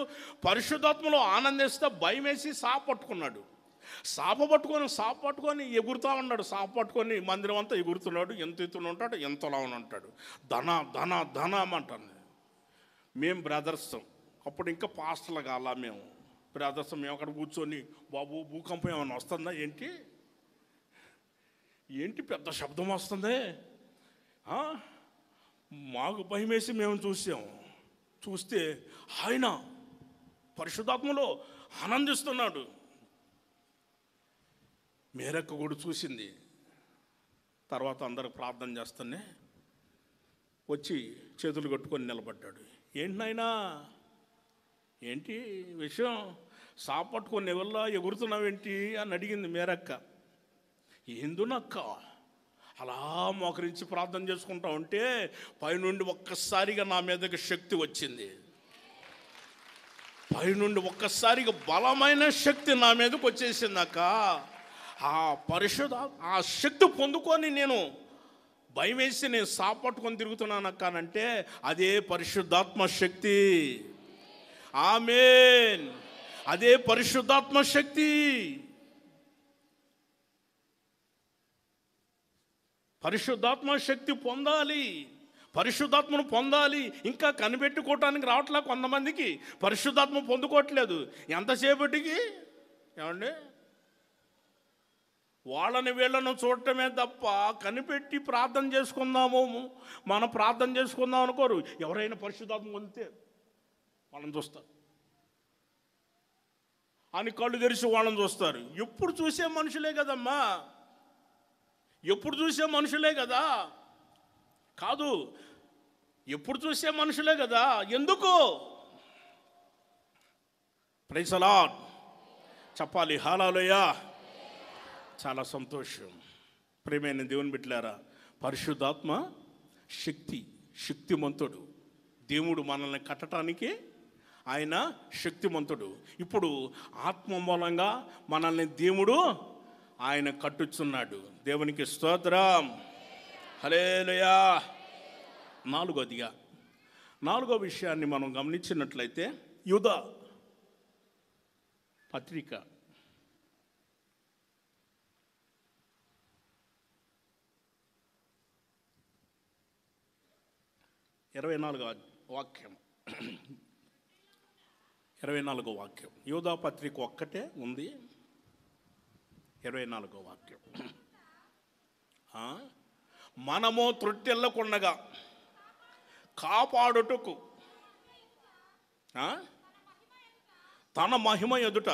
పరిశుద్ధాత్మలో ఆనందిస్తే భయం వేసి సాప పట్టుకొని ఎగురుతూ ఉన్నాడు. సాప పట్టుకొని మందిరం అంతా ఎగురుతున్నాడు. ఎంత ఎత్తున ఉంటాడు, ఎంతలా ఉంటాడు. ధనం అంటాను. మేము బ్రదర్స్ అప్పుడు ఇంకా పాస్టర్లు కాలా, మేము బ్రదర్స్ మేము అక్కడ కూర్చొని బాబు భూకంపం ఏమైనా వస్తుందా ఏంటి పెద్ద శబ్దం వస్తుంది, మాకు భయం వేసి మేము చూస్తే ఆయన పరిశుద్ధాత్మలో ఆనందిస్తున్నాడు. మేరక్క కూడా చూసింది. తర్వాత అందరూ ప్రార్థన చేస్తూనే వచ్చి చేతులు కట్టుకొని నిలబడ్డాడు. ఏంటి నాయనా, ఏంటి విషయం, సాపట్టుకొని ఎవరిలా ఎగురుతున్నావేంటి అని అడిగింది మేరక్క. ఏందునక్క అలా మోకరించి ప్రార్థన చేసుకుంటా ఉంటే పైనుండి ఒక్కసారిగా నా మీదకి శక్తి వచ్చింది. పైనుండి ఒక్కసారిగా బలమైన శక్తి నా మీదకి వచ్చేసిందక్క. ఆ శక్తి పొందుకొని నేను భయం వేసి నేను సాపట్టుకొని తిరుగుతున్నానక్క అంటే అదే పరిశుద్ధాత్మ శక్తి. ఆమేన్. అదే పరిశుద్ధాత్మ శక్తి. పరిశుద్ధాత్మ శక్తి పొందాలి, పరిశుద్ధాత్మను పొందాలి. ఇంకా కనిపెట్టుకోవటానికి రావట్లే కొంతమందికి, పరిశుద్ధాత్మ పొందుకోవట్లేదు. ఎంతసేపటికి ఏమండి వాళ్ళని వీళ్ళను చూడటమే తప్ప కనిపెట్టి ప్రార్థన చేసుకుందాము, మనం ప్రార్థన చేసుకుందాం అనుకోరు. ఎవరైనా పరిశుద్ధాత్మ పొందితే వాళ్ళని చూస్తారు అని కళ్ళు తెరిచి వాళ్ళని చూస్తారు. ఎప్పుడు చూసే మనుషులే కదమ్మా, ఎప్పుడు చూసే మనుషులే కదా. కాదు, ఎప్పుడు చూసే మనుషులే కదా. ఎందుకు? ప్రైజ్ ది లార్డ్ చెప్పాలి. హల్లెలూయా. చాలా సంతోషం. ప్రియమైన దేవుని బిడ్డలారా, పరిశుద్ధాత్మ శక్తిమంతుడు. దేవుడు మనల్ని కట్టడానికి ఆయన శక్తిమంతుడు. ఇప్పుడు ఆత్మ మూలంగా మనల్ని దేవుడు ఆయన కట్టుచున్నాడు. దేవునికి స్తోత్రం. హల్లెలూయా. నాలుగో విషయాన్ని మనం గమనించినట్లయితే యూదా పత్రిక 24వ వాక్యం. 24వ వాక్యం. యూదా పత్రిక ఒక్కటే ఉంది. 24వ వాక్యం. మనము త్రొట్టెల్లకుండగా కాపాడుటకు తన మహిమ ఎదుట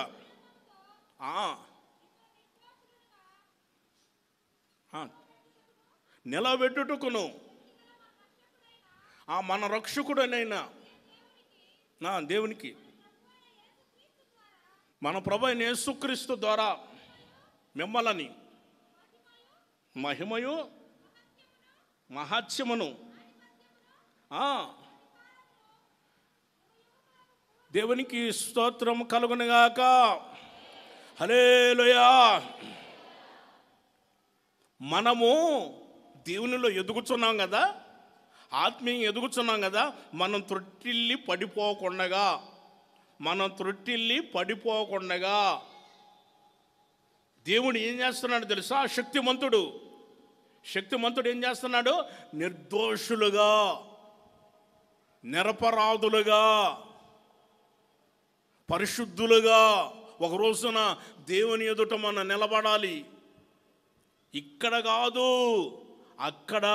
నిలబెట్టుటకును మన రక్షకుడనైనా నా దేవునికి మన ప్రభు అయిన యేసుక్రీస్తు ద్వారా మిమ్మల్ని మహిమయు మహాత్మ్యమును దేవునికి స్తోత్రం కలుగునుగాక. హల్లెలూయా. మనము దేవునిలో ఎదుగుతున్నాం కదా, ఆత్మీయంగా ఎదుగుతున్నాం కదా, మనం త్రొట్టిల్లి పడిపోకుండగా దేవుడు ఏం చేస్తున్నాడు తెలుసా? శక్తిమంతుడు ఏం చేస్తున్నాడు? నిర్దోషులుగా, నిరపరాధులుగా, పరిశుద్ధులుగా ఒక రోజున దేవుని ఎదుట మనం నిలబడాలి. ఇక్కడ కాదు, అక్కడ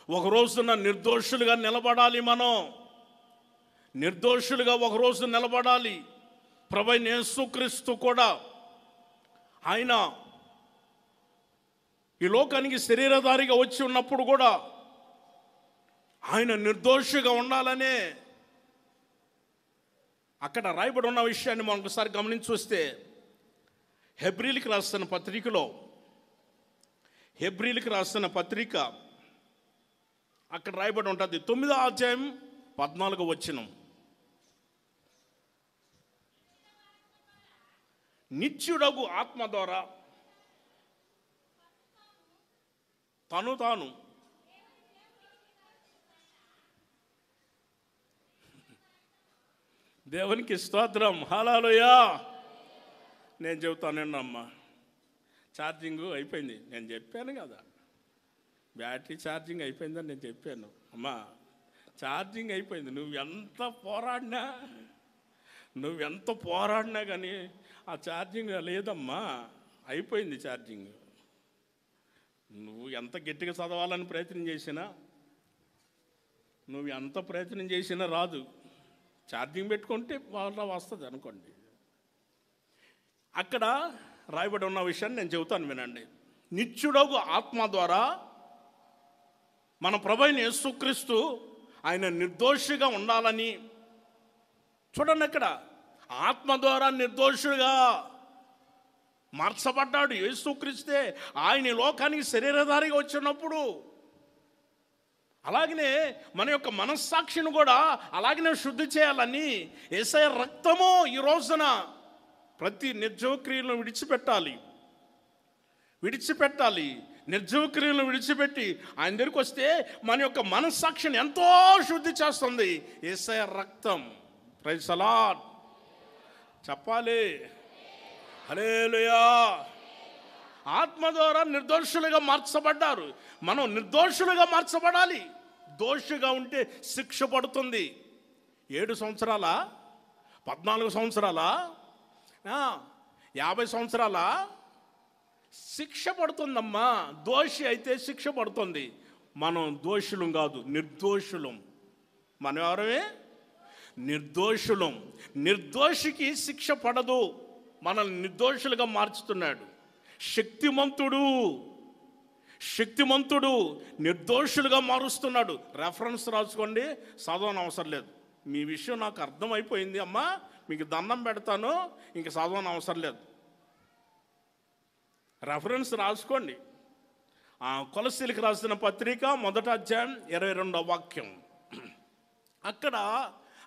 ఒక రోజున నిర్దోషులుగా నిలబడాలి. మనం నిర్దోషులుగా ఒక రోజు నిలబడాలి. ప్రభు యేసుక్రీస్తు కూడా ఆయన ఈ లోకానికి శరీరధారిగా వచ్చి ఉన్నప్పుడు కూడా ఆయన నిర్దోషిగా ఉండాలనే అక్కడ రాయబడి ఉన్న విషయాన్ని మనం ఒకసారి గమనించి చూస్తే, హెబ్రీయులకు రాసిన పత్రికలో హెబ్రీలకు రాసిన పత్రిక అక్కడ రాయబడి ఉంటుంది 9వ అధ్యాయం 14వ వచనం. నిత్యుడగు ఆత్మ ద్వారా తను తాను దేవునికి స్తోత్రం. హల్లెలూయా. నేను చెబుతానండి అమ్మా, ఛార్జింగ్ అయిపోయింది. నేను చెప్పాను కదా, బ్యాటరీ ఛార్జింగ్ అయిపోయిందని నేను చెప్పాను. అమ్మా ఛార్జింగ్ అయిపోయింది. నువ్వెంత పోరాడినా కానీ ఆ ఛార్జింగ్ లేదమ్మా, అయిపోయింది ఛార్జింగ్. నువ్వు ఎంత గట్టిగా చదవాలని ప్రయత్నం చేసినా, నువ్వు ఎంత ప్రయత్నం చేసినా రాదు. ఛార్జింగ్ పెట్టుకుంటే వాళ్ళ వస్తుంది అనుకోండి. అక్కడ రాయబడి ఉన్న విషయాన్ని నేను చెబుతాను, వినండి. నిత్యుడగు ఆత్మ ద్వారా మన ప్రభువైన యేసుక్రీస్తు ఆయన నిర్దోషిగా ఉండాలని, చూడండి అక్కడ ఆత్మ ద్వారా నిర్దోషుగా మార్చబడ్డాడు యేసుక్రీస్తే. ఆయన ఈ లోకానికి శరీరధారిగా వచ్చినప్పుడు అలాగనే మన యొక్క మనస్సాక్షిని కూడా అలాగనే శుద్ధి చేయాలని యేసయ్య రక్తము ఈ రోజున ప్రతి నిర్జీవ క్రియలను విడిచిపెట్టాలి. నిర్జీవ క్రియలను విడిచిపెట్టి ఆయన దగ్గరికి వస్తే మన యొక్క మనస్సాక్షిని ఎంతో శుద్ధి చేస్తుంది యేసయ్య రక్తం. ప్రైజ్ ది లార్డ్ చెప్పాలి. హల్లెలూయా. ఆత్మ ద్వారా నిర్దోషులుగా మార్చబడ్డారు. మనం నిర్దోషులుగా మార్చబడాలి. దోషిగా ఉంటే శిక్ష పడుతుంది. 7 సంవత్సరాల, 14 సంవత్సరాల, 50 సంవత్సరాల శిక్ష పడుతుందమ్మా. దోషి అయితే శిక్ష పడుతుంది. మనం దోషులం కాదు, నిర్దోషులం. మనం ఎవరమే? నిర్దోషులం. నిర్దోషికి శిక్ష పడదు. మనల్ని నిర్దోషులుగా మార్చుతున్నాడు. శక్తిమంతుడు నిర్దోషులుగా మారుస్తున్నాడు. రెఫరెన్స్ రాసుకోండి, చదవని అవసరం లేదు. మీ విషయం నాకు అర్థమైపోయింది అమ్మా, మీకు దండం పెడతాను, ఇంక చదవని అవసరం లేదు. రెఫరెన్స్ రాసుకోండి. కొలస్సీలకు రాసిన పత్రిక 1వ అధ్యాయం 22వ వాక్యం. అక్కడ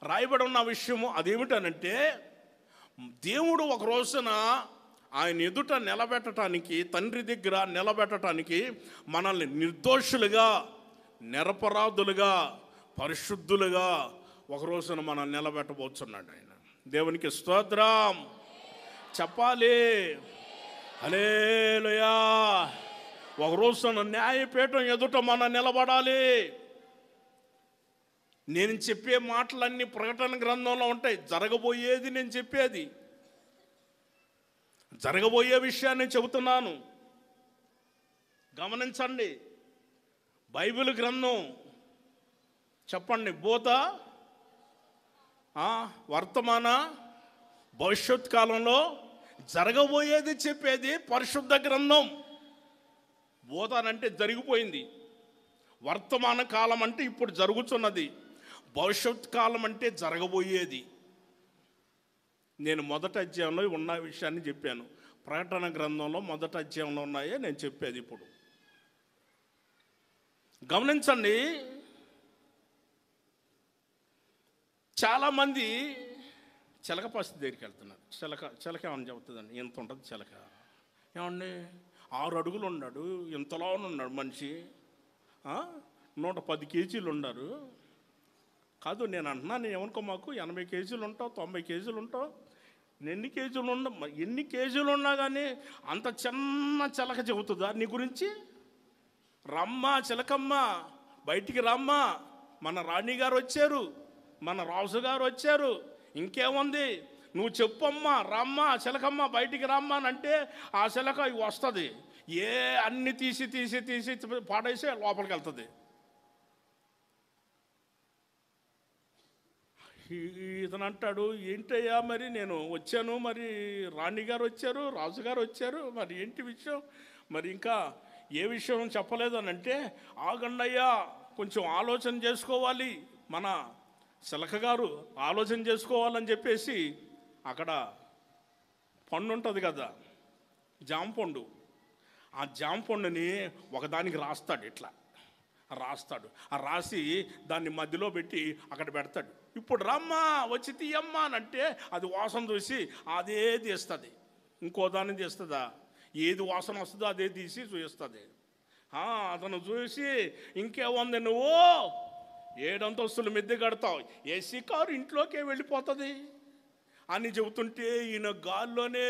రాయబడి ఉన్న విషయము అదేమిటనంటే, దేవుడు ఒక రోజున ఆయన ఎదుట నిలబెట్టడానికి, తండ్రి దగ్గర నిలబెట్టడానికి మనల్ని నిర్దోషులుగా, నిరపరాధులుగా, పరిశుద్ధులుగా ఒక రోజున మనం నిలబెట్టబోతున్నాడు ఆయన. దేవునికి స్తోత్రం చెప్పాలి. హల్లెలూయా. ఒక రోజున న్యాయపీఠం ఎదుట మనం నిలబడాలి. నేను చెప్పే మాటలన్నీ ప్రకటన గ్రంథంలో ఉంటాయి. జరగబోయేది నేను చెప్పేది, జరగబోయే విషయాన్ని చెబుతున్నాను. గమనించండి. బైబిల్ గ్రంథం చెప్పండి, భూత, వర్తమాన, భవిష్యత్ కాలంలో జరగబోయేది చెప్పేది పరిశుద్ధ గ్రంథం. భూతానంటే జరిగిపోయింది, వర్తమాన కాలం అంటే ఇప్పుడు జరుగుతున్నది, భవిష్యత్ కాలం అంటే జరగబోయేది. నేను 1వ అధ్యాయంలో ఉన్న విషయాన్ని చెప్పాను. ప్రకటన గ్రంథంలో 1వ అధ్యాయంలో ఉన్నాయే నేను చెప్పేది ఇప్పుడు. గమనించండి. చాలామంది చిలక పరిస్థితి దగ్గరికి వెళ్తున్నారు. చిలక ఏమని చెబుతుందండి, ఎంత ఉంటుంది చిలక? ఏమండి 6 అడుగులు ఉన్నాడు, ఇంతలో ఉన్నాడు మనిషి, 110 కేజీలు ఉన్నారు. కాదు నేను అంటున్నా, నేను ఏమనుకో, మాకు 80 కేజీలు ఉంటావు, 90 కేజీలు ఉంటావు, ఎన్ని కేజీలు ఉన్నా కానీ అంత చిన్న చిలక చెబుతుందా నీ గురించి? రమ్మా చిలకమ్మ, బయటికి రమ్మా, మన రాణి గారు వచ్చారు, మన రాజు గారు వచ్చారు, ఇంకేముంది, నువ్వు చెప్పమ్మా, రమ్మా చిలకమ్మ, బయటికి రమ్మా అని అంటే ఆ చిలక వస్తుంది. అన్ని తీసి పాడేసి లోపలికి వెళ్తుంది. ఇతను అంటాడు, ఏంటయ్యా మరి నేను వచ్చాను, మరి రాణి గారు వచ్చారు, రాజుగారు వచ్చారు, మరి ఏంటి విషయం, మరి ఇంకా ఏ విషయం చెప్పలేదు అని అంటే, ఆగండయ్యా కొంచెం ఆలోచన చేసుకోవాలి, మన చిలక గారు ఆలోచన చేసుకోవాలని చెప్పేసి అక్కడ పండు ఉంటుంది కదా, జామ పండు, ఆ జామ పండుని ఒకదానికి రాస్తాడు, ఇట్లా రాస్తాడు. ఆ రాసి దాన్ని మధ్యలో పెట్టి అక్కడ పెడతాడు. ఇప్పుడు రమ్మా వచ్చి తీయమ్మా అని అంటే అది వాసన చూసి అదే తీస్తుంది. ఇంకో దాన్ని తీస్తుందా? ఏది వాసన వస్తుందో అదే తీసి చూపిస్తుంది. అతను చూసి ఇంకేముంది, నువ్వు 7 అంతస్తులు మిద్దె కడతావు, ఏసీ కారు ఇంట్లోకే వెళ్ళిపోతుంది అని చెబుతుంటే ఈయన గాల్లోనే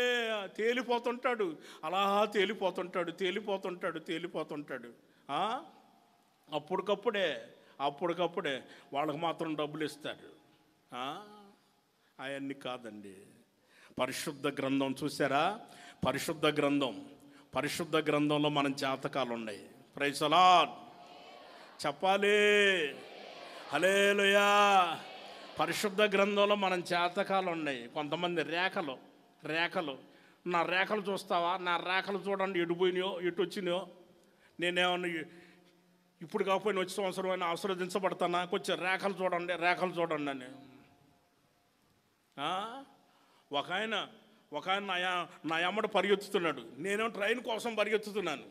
తేలిపోతుంటాడు. అలా తేలిపోతుంటాడు. అప్పటికప్పుడే వాళ్ళకి మాత్రం డబ్బులు ఇస్తాడు. అవన్నీ కాదండి. పరిశుద్ధ గ్రంథం చూసారా? పరిశుద్ధ గ్రంథంలో మన జాతకాలు ఉన్నాయి. ప్రైజ్ ది లార్డ్ చెప్పాలి. హల్లెలూయా. పరిశుద్ధ గ్రంథంలో మనం జాతకాలు ఉన్నాయి. కొంతమంది రేఖలు నా రేఖలు చూస్తావా? నా రేఖలు చూడండి, ఎటు పోయినాయో ఎటు వచ్చినాయో. నేనేమన్నా ఇప్పుడు కాకపోయినా వచ్చే సంవత్సరం అయినా ఆశీర్వదించబడతానా? కొంచెం రేఖలు చూడండి అని. ఒక ఆయన నా ఎమ్మట పరిగెత్తుతున్నాడు, నేనేమో ట్రైన్ కోసం పరిగెత్తుతున్నాను.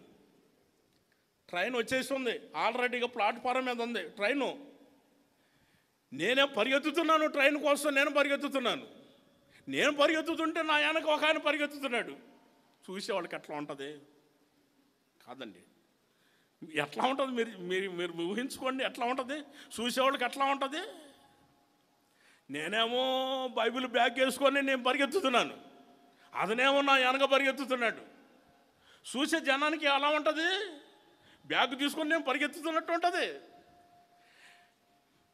ట్రైన్ వచ్చేస్తుంది, ఆల్రెడీగా ప్లాట్ఫారం మీద ఉంది ట్రైను. నేనే పరిగెత్తుతున్నాను, ట్రైన్ కోసం నేను పరిగెత్తుతుంటే నా వెనక ఒక ఆయన పరిగెత్తుతున్నాడు. చూసేవాళ్ళకి ఎట్లా ఉంటుంది? కాదండి, ఎట్లా ఉంటుంది? మీరు ఊహించుకోండి ఎట్లా ఉంటుంది. చూసేవాళ్ళకి ఎట్లా ఉంటుంది? నేనేమో బైబిల్ బ్యాగ్ వేసుకొని నేను పరిగెత్తుతున్నాను, అతనేమో నా వెనక పరిగెత్తుతున్నాడు. చూసే జనానికి ఎలా ఉంటుంది? బ్యాగ్ తీసుకొని నేను పరిగెత్తుతున్నట్టు ఉంటుంది.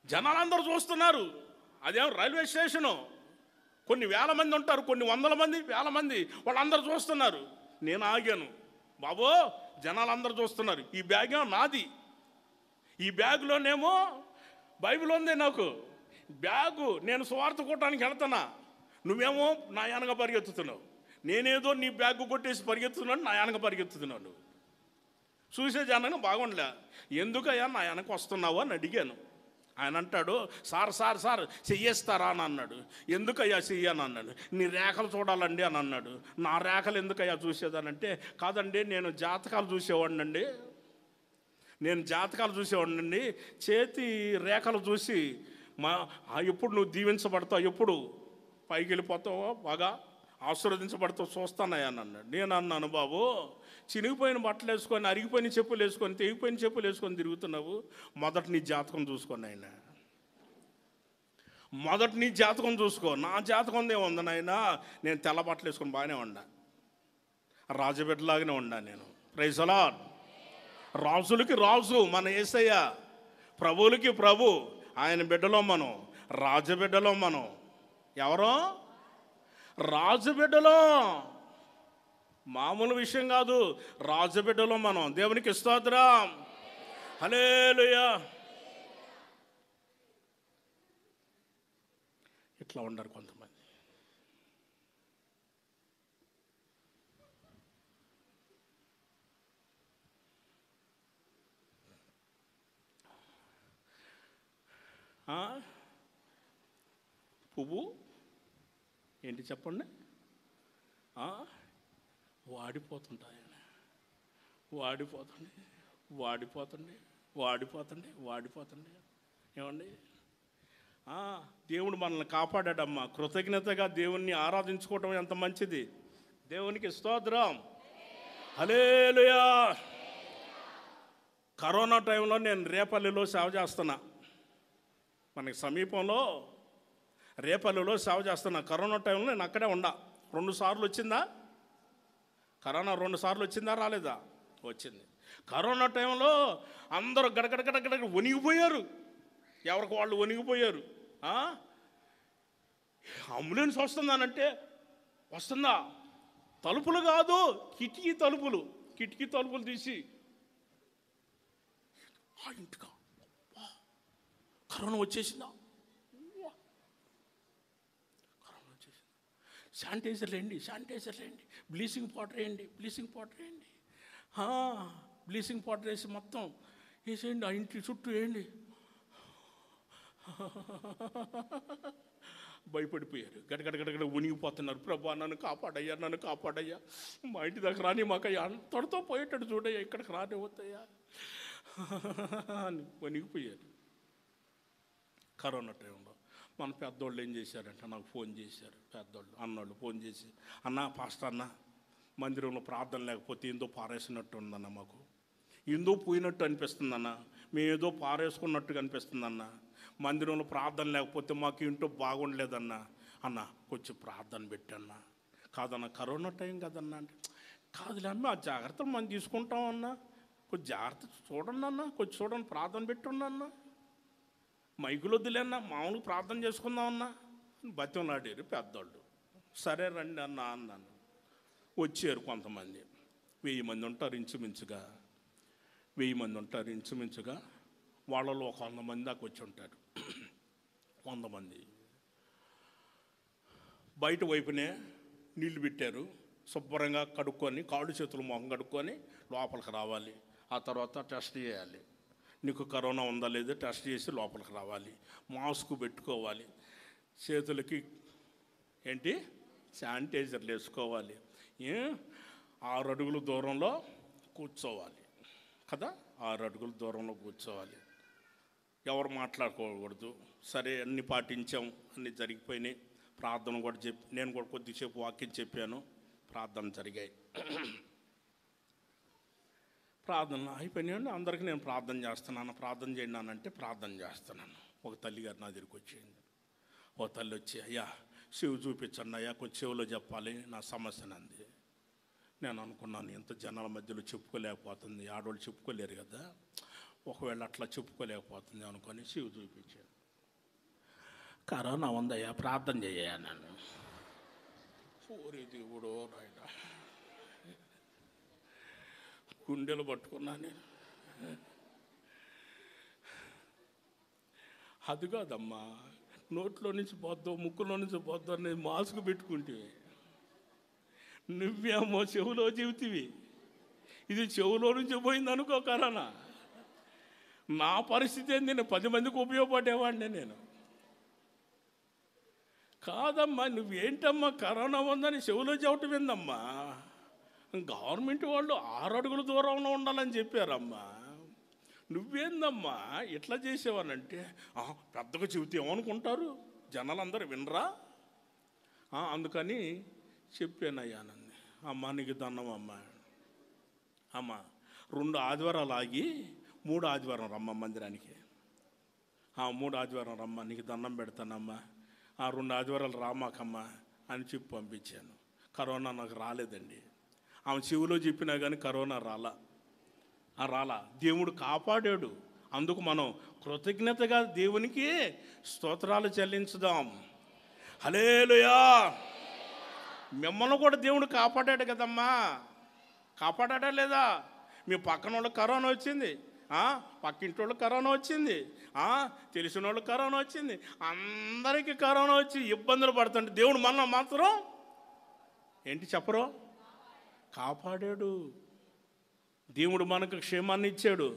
జనాలందరూ చూస్తున్నారు. అదేమో రైల్వే స్టేషను, కొన్ని వేల మంది ఉంటారు, కొన్ని వందల మంది, వేల మంది, వాళ్ళందరూ చూస్తున్నారు. నేను ఆగాను, బాబో జనాలందరూ చూస్తున్నారు, ఈ బ్యాగ్ ఏమో నాది, ఈ బ్యాగులోనేమో బైబిల్ ఉంది. నాకు బ్యాగు, నేను సువార్త కొట్టడానికి వెళ్తున్నా, నువ్వేమో నా వెనక పరిగెత్తుతున్నావు. నేనేదో నీ బ్యాగ్ కొట్టేసి పరిగెత్తుతున్నాను, నా వెనక పరిగెత్తుతున్నాను. చూసే జనం బాగుండలే. ఎందుకయ్యా నా వెనక వస్తున్నావు అని అడిగాను. ఆయన అంటాడు, సార్ చెయ్యేస్తారా అని అన్నాడు. ఎందుకయ్యా చెయ్యని అన్నాడు. నీ రేఖలు చూడాలండి అని అన్నాడు. నా రేఖలు ఎందుకయ్యా చూసేదానంటే, కాదండి నేను జాతకాలు చూసేవాడినండి, చేతి రేఖలు చూసి ఎప్పుడు నువ్వు దీవించబడతావు, ఎప్పుడు పైకి వెళ్ళిపోతావో, బాగా ఆశీర్వదించబడతావు చూస్తానయ్యా అని అన్నాడు. నేను అన్నాను, బాబు చినిగిపోయిన బట్టలు వేసుకొని, అరిగిపోయిన చెప్పులు వేసుకొని, తెగిపోయిన చెప్పులు వేసుకొని తిరుగుతున్నావు, మొదట నీ జాతకం చూసుకోండి ఆయన, మొదట నీ జాతకం చూసుకో. నా జాతకం ఏముంది నాయన? నేను తెల్ల బట్టలు వేసుకొని బాగానే ఉండా, రాజబిడ్డలాగానే ఉండా నేను. Praise the lord. రాజులకి రాజు మన యేసయ్య, ప్రభువులకి ప్రభు, ఆయన బిడ్డలో మనం, రాజబిడ్డలో మనం. ఎవరో రాజబిడ్డలో, మామూలు విషయం కాదు, రాజబిడ్డలో మనం. దేవునికి స్తోత్రం. హల్లెలూయా. ఇట్లా ఉండరు కొంతమంది. పువ్వు ఏంటి చెప్పండి? వాడిపోతుంది. ఏమండి? దేవుడు మనల్ని కాపాడాడమ్మా. కృతజ్ఞతగా దేవుణ్ణి ఆరాధించుకోవటం ఎంత మంచిది. దేవునికి స్తోత్రం. హల్లెలూయా. కరోనా టైంలో నేను రేపల్లిలో సేవ చేస్తున్నా, మనకి సమీపంలో రేపల్లిలో సేవ చేస్తున్నా. కరోనా టైంలో నేను అక్కడే ఉండా. 2 సార్లు వచ్చిందా కరోనా? 2 సార్లు వచ్చిందా రాలేదా? వచ్చింది. కరోనా టైంలో అందరూ గడగడ వణిగిపోయారు, ఎవరికి వాళ్ళు వణిగిపోయారు. అంబులెన్స్ వస్తుందానంటే వస్తుందా? తలుపులు కాదు, కిటికీ తలుపులు తీసి ఇంటికా కరోనా వచ్చేసిందా? శానిటైజర్లు వేయండి, బ్లీచింగ్ పౌడర్ వేయండి, బ్లీచింగ్ పౌడర్ వేసి మొత్తం వేసేయండి, ఆ ఇంటి చుట్టూ వేయండి. భయపడిపోయారు, గడగడగడగడ ఉనిగిపోతున్నారు. ప్రభా నన్ను కాపాడయ్యా, నన్ను కాపాడయ్యా, మా ఇంటి దగ్గర రాని మాకయ్యా, అంతటితో పోయేటట్టు చూడయ్యా, ఇక్కడికి రానివద్దయ్యా అని వణిగిపోయారు. కరోనా టైంలో మన పెద్దోళ్ళు ఏం చేశారంటే నాకు ఫోన్ చేశారు. పెద్దోళ్ళు అన్నోళ్ళు ఫోన్ చేసి, అన్న పాస్టర్ అన్న మందిరంలో ప్రార్థన లేకపోతే ఏందో పారేసినట్టు ఉందన్న, మాకు ఏందో పోయినట్టు అనిపిస్తుందన్న, మేము ఏదో పారేసుకున్నట్టుగా అనిపిస్తుందన్న, మందిరంలో ప్రార్థన లేకపోతే మాకు ఏంటో బాగుండలేదన్న. అన్న కొంచెం ప్రార్థన పెట్టన్నా. కాదన్న కరోనా టైం కదన్నా అంటే, కాదులే అన్న ఆ జాగ్రత్తలు మనం తీసుకుంటామన్నా, కొంచెం జాగ్రత్త చూడండి అన్న, కొంచెం చూడండి ప్రార్థన పెట్టున్నా అన్న, మైకులు వద్దులేన్నా మామూలుగా ప్రార్థన చేసుకుందామన్నా బతిమలాడారు పెద్దోళ్ళు. సరే రండి అన్న అన్నాను. వచ్చారు కొంతమంది, 1000 మంది ఉంటారు ఇంచుమించుగా, 1000 మంది ఉంటారు ఇంచుమించుగా. వాళ్ళలో ఒక 100 మంది దాకా వచ్చి ఉంటారు. 100 మంది బయట వైపునే నీళ్లు పెట్టారు. శుభ్రంగా కడుక్కొని కాళ్ళు చేతులు మొహం కడుక్కొని లోపలికి రావాలి. ఆ తర్వాత టెస్ట్ చేయాలి, నీకు కరోనా ఉందా లేదా టెస్ట్ చేసి లోపలికి రావాలి. మాస్క్ పెట్టుకోవాలి, చేతులకి ఏంటి శానిటైజర్లు వేసుకోవాలి, 6 అడుగుల దూరంలో కూర్చోవాలి కదా, 6 అడుగుల దూరంలో కూర్చోవాలి, ఎవరు మాట్లాడుకోకూడదు. సరే అన్నీ పాటించాం, అన్నీ జరిగిపోయినాయి. ప్రార్థన కూడా నేను కూడా కొద్దిసేపు వాక్యం చెప్పాను, ప్రార్థన జరిగాయి. ప్రార్థన అయిపోయినాయండి. అందరికీ నేను ప్రార్థన చేస్తున్నాను, ప్రార్థన చేయండి అంటే ప్రార్థన చేస్తున్నాను. ఒక తల్లిగారు నా దగ్గరికి వచ్చేయండి. ఓ తల్లి వచ్చి, అయ్యా చెవి చూపించండి అయ్యా, కొంచెం చెవిలో చెప్పాలి నా సమస్యను అంది. నేను అనుకున్నాను ఎంత జనాల మధ్యలో చెప్పుకోలేకపోతుంది, ఆడవాళ్ళు చెప్పుకోలేరు కదా, ఒకవేళ అట్లా చెప్పుకోలేకపోతుంది అనుకొని చెవి చూపించాను. కరోనా ఉందయ్యా ప్రార్థన చేయ నన్ను. ఓరి దేవుడో నాయన, గుండెలు పట్టుకున్నాను నేను. అది కాదమ్మా, నోట్లో నుంచి పోద్దాం ముక్కులో నుంచి పోద్దాం నేను మాస్క్ పెట్టుకుంటే, నువ్వేమో చెవులో చెబుతీవి, ఇది చెవులో నుంచి పోయింది అనుకో కరోనా. నా పరిస్థితి ఏంది, నేను 10 మందికి ఉపయోగపడేవాడిని నేను. కాదమ్మా నువ్వేంటమ్మా కరోనా ఉందని చెవులో చెప్పటం ఏందమ్మా, గవర్నమెంట్ వాళ్ళు 6 అడుగుల దూరంలో ఉండాలని చెప్పారమ్మా, నువ్వేందమ్మా ఇట్లా చేసేవానంటే, పెద్దగా చెబితే ఏమనుకుంటారు జనాలందరూ వినరా, అందుకని చెప్పానయ్యానంది. అమ్మ నీకు దండం అమ్మ 2 ఆదివారాలు ఆగి 3 ఆదివారం రమ్మ మందిరానికి. 3 ఆదివారం రమ్మ, నీకు దండం పెడతానమ్మా, 2 ఆదివారాలు రామాకమ్మా అని చెప్పి పంపించాను. కరోనా నాకు రాలేదండి. ఆమె చెవిలో చెప్పినా కానీ కరోనా రాలా. దేవుడు కాపాడాడు. అందుకు మనం కృతజ్ఞతగా దేవునికి స్తోత్రాలు చెల్లించుదాం. హల్లెలూయా. మిమ్మల్ని కూడా దేవుడు కాపాడాడు కదమ్మా, కాపాడా లేదా? మీ పక్కన వాళ్ళకి కరోనా వచ్చింది, పక్కింటి వాళ్ళకి కరోనా వచ్చింది, తెలిసిన వాళ్ళకి కరోనా వచ్చింది, అందరికీ కరోనా వచ్చి ఇబ్బందులు పడుతుంటే దేవుడు మన మాత్రం ఏంటి చెప్పరు, కాపాడాడు. దేవుడు మనకు క్షేమాన్ని ఇచ్చాడు,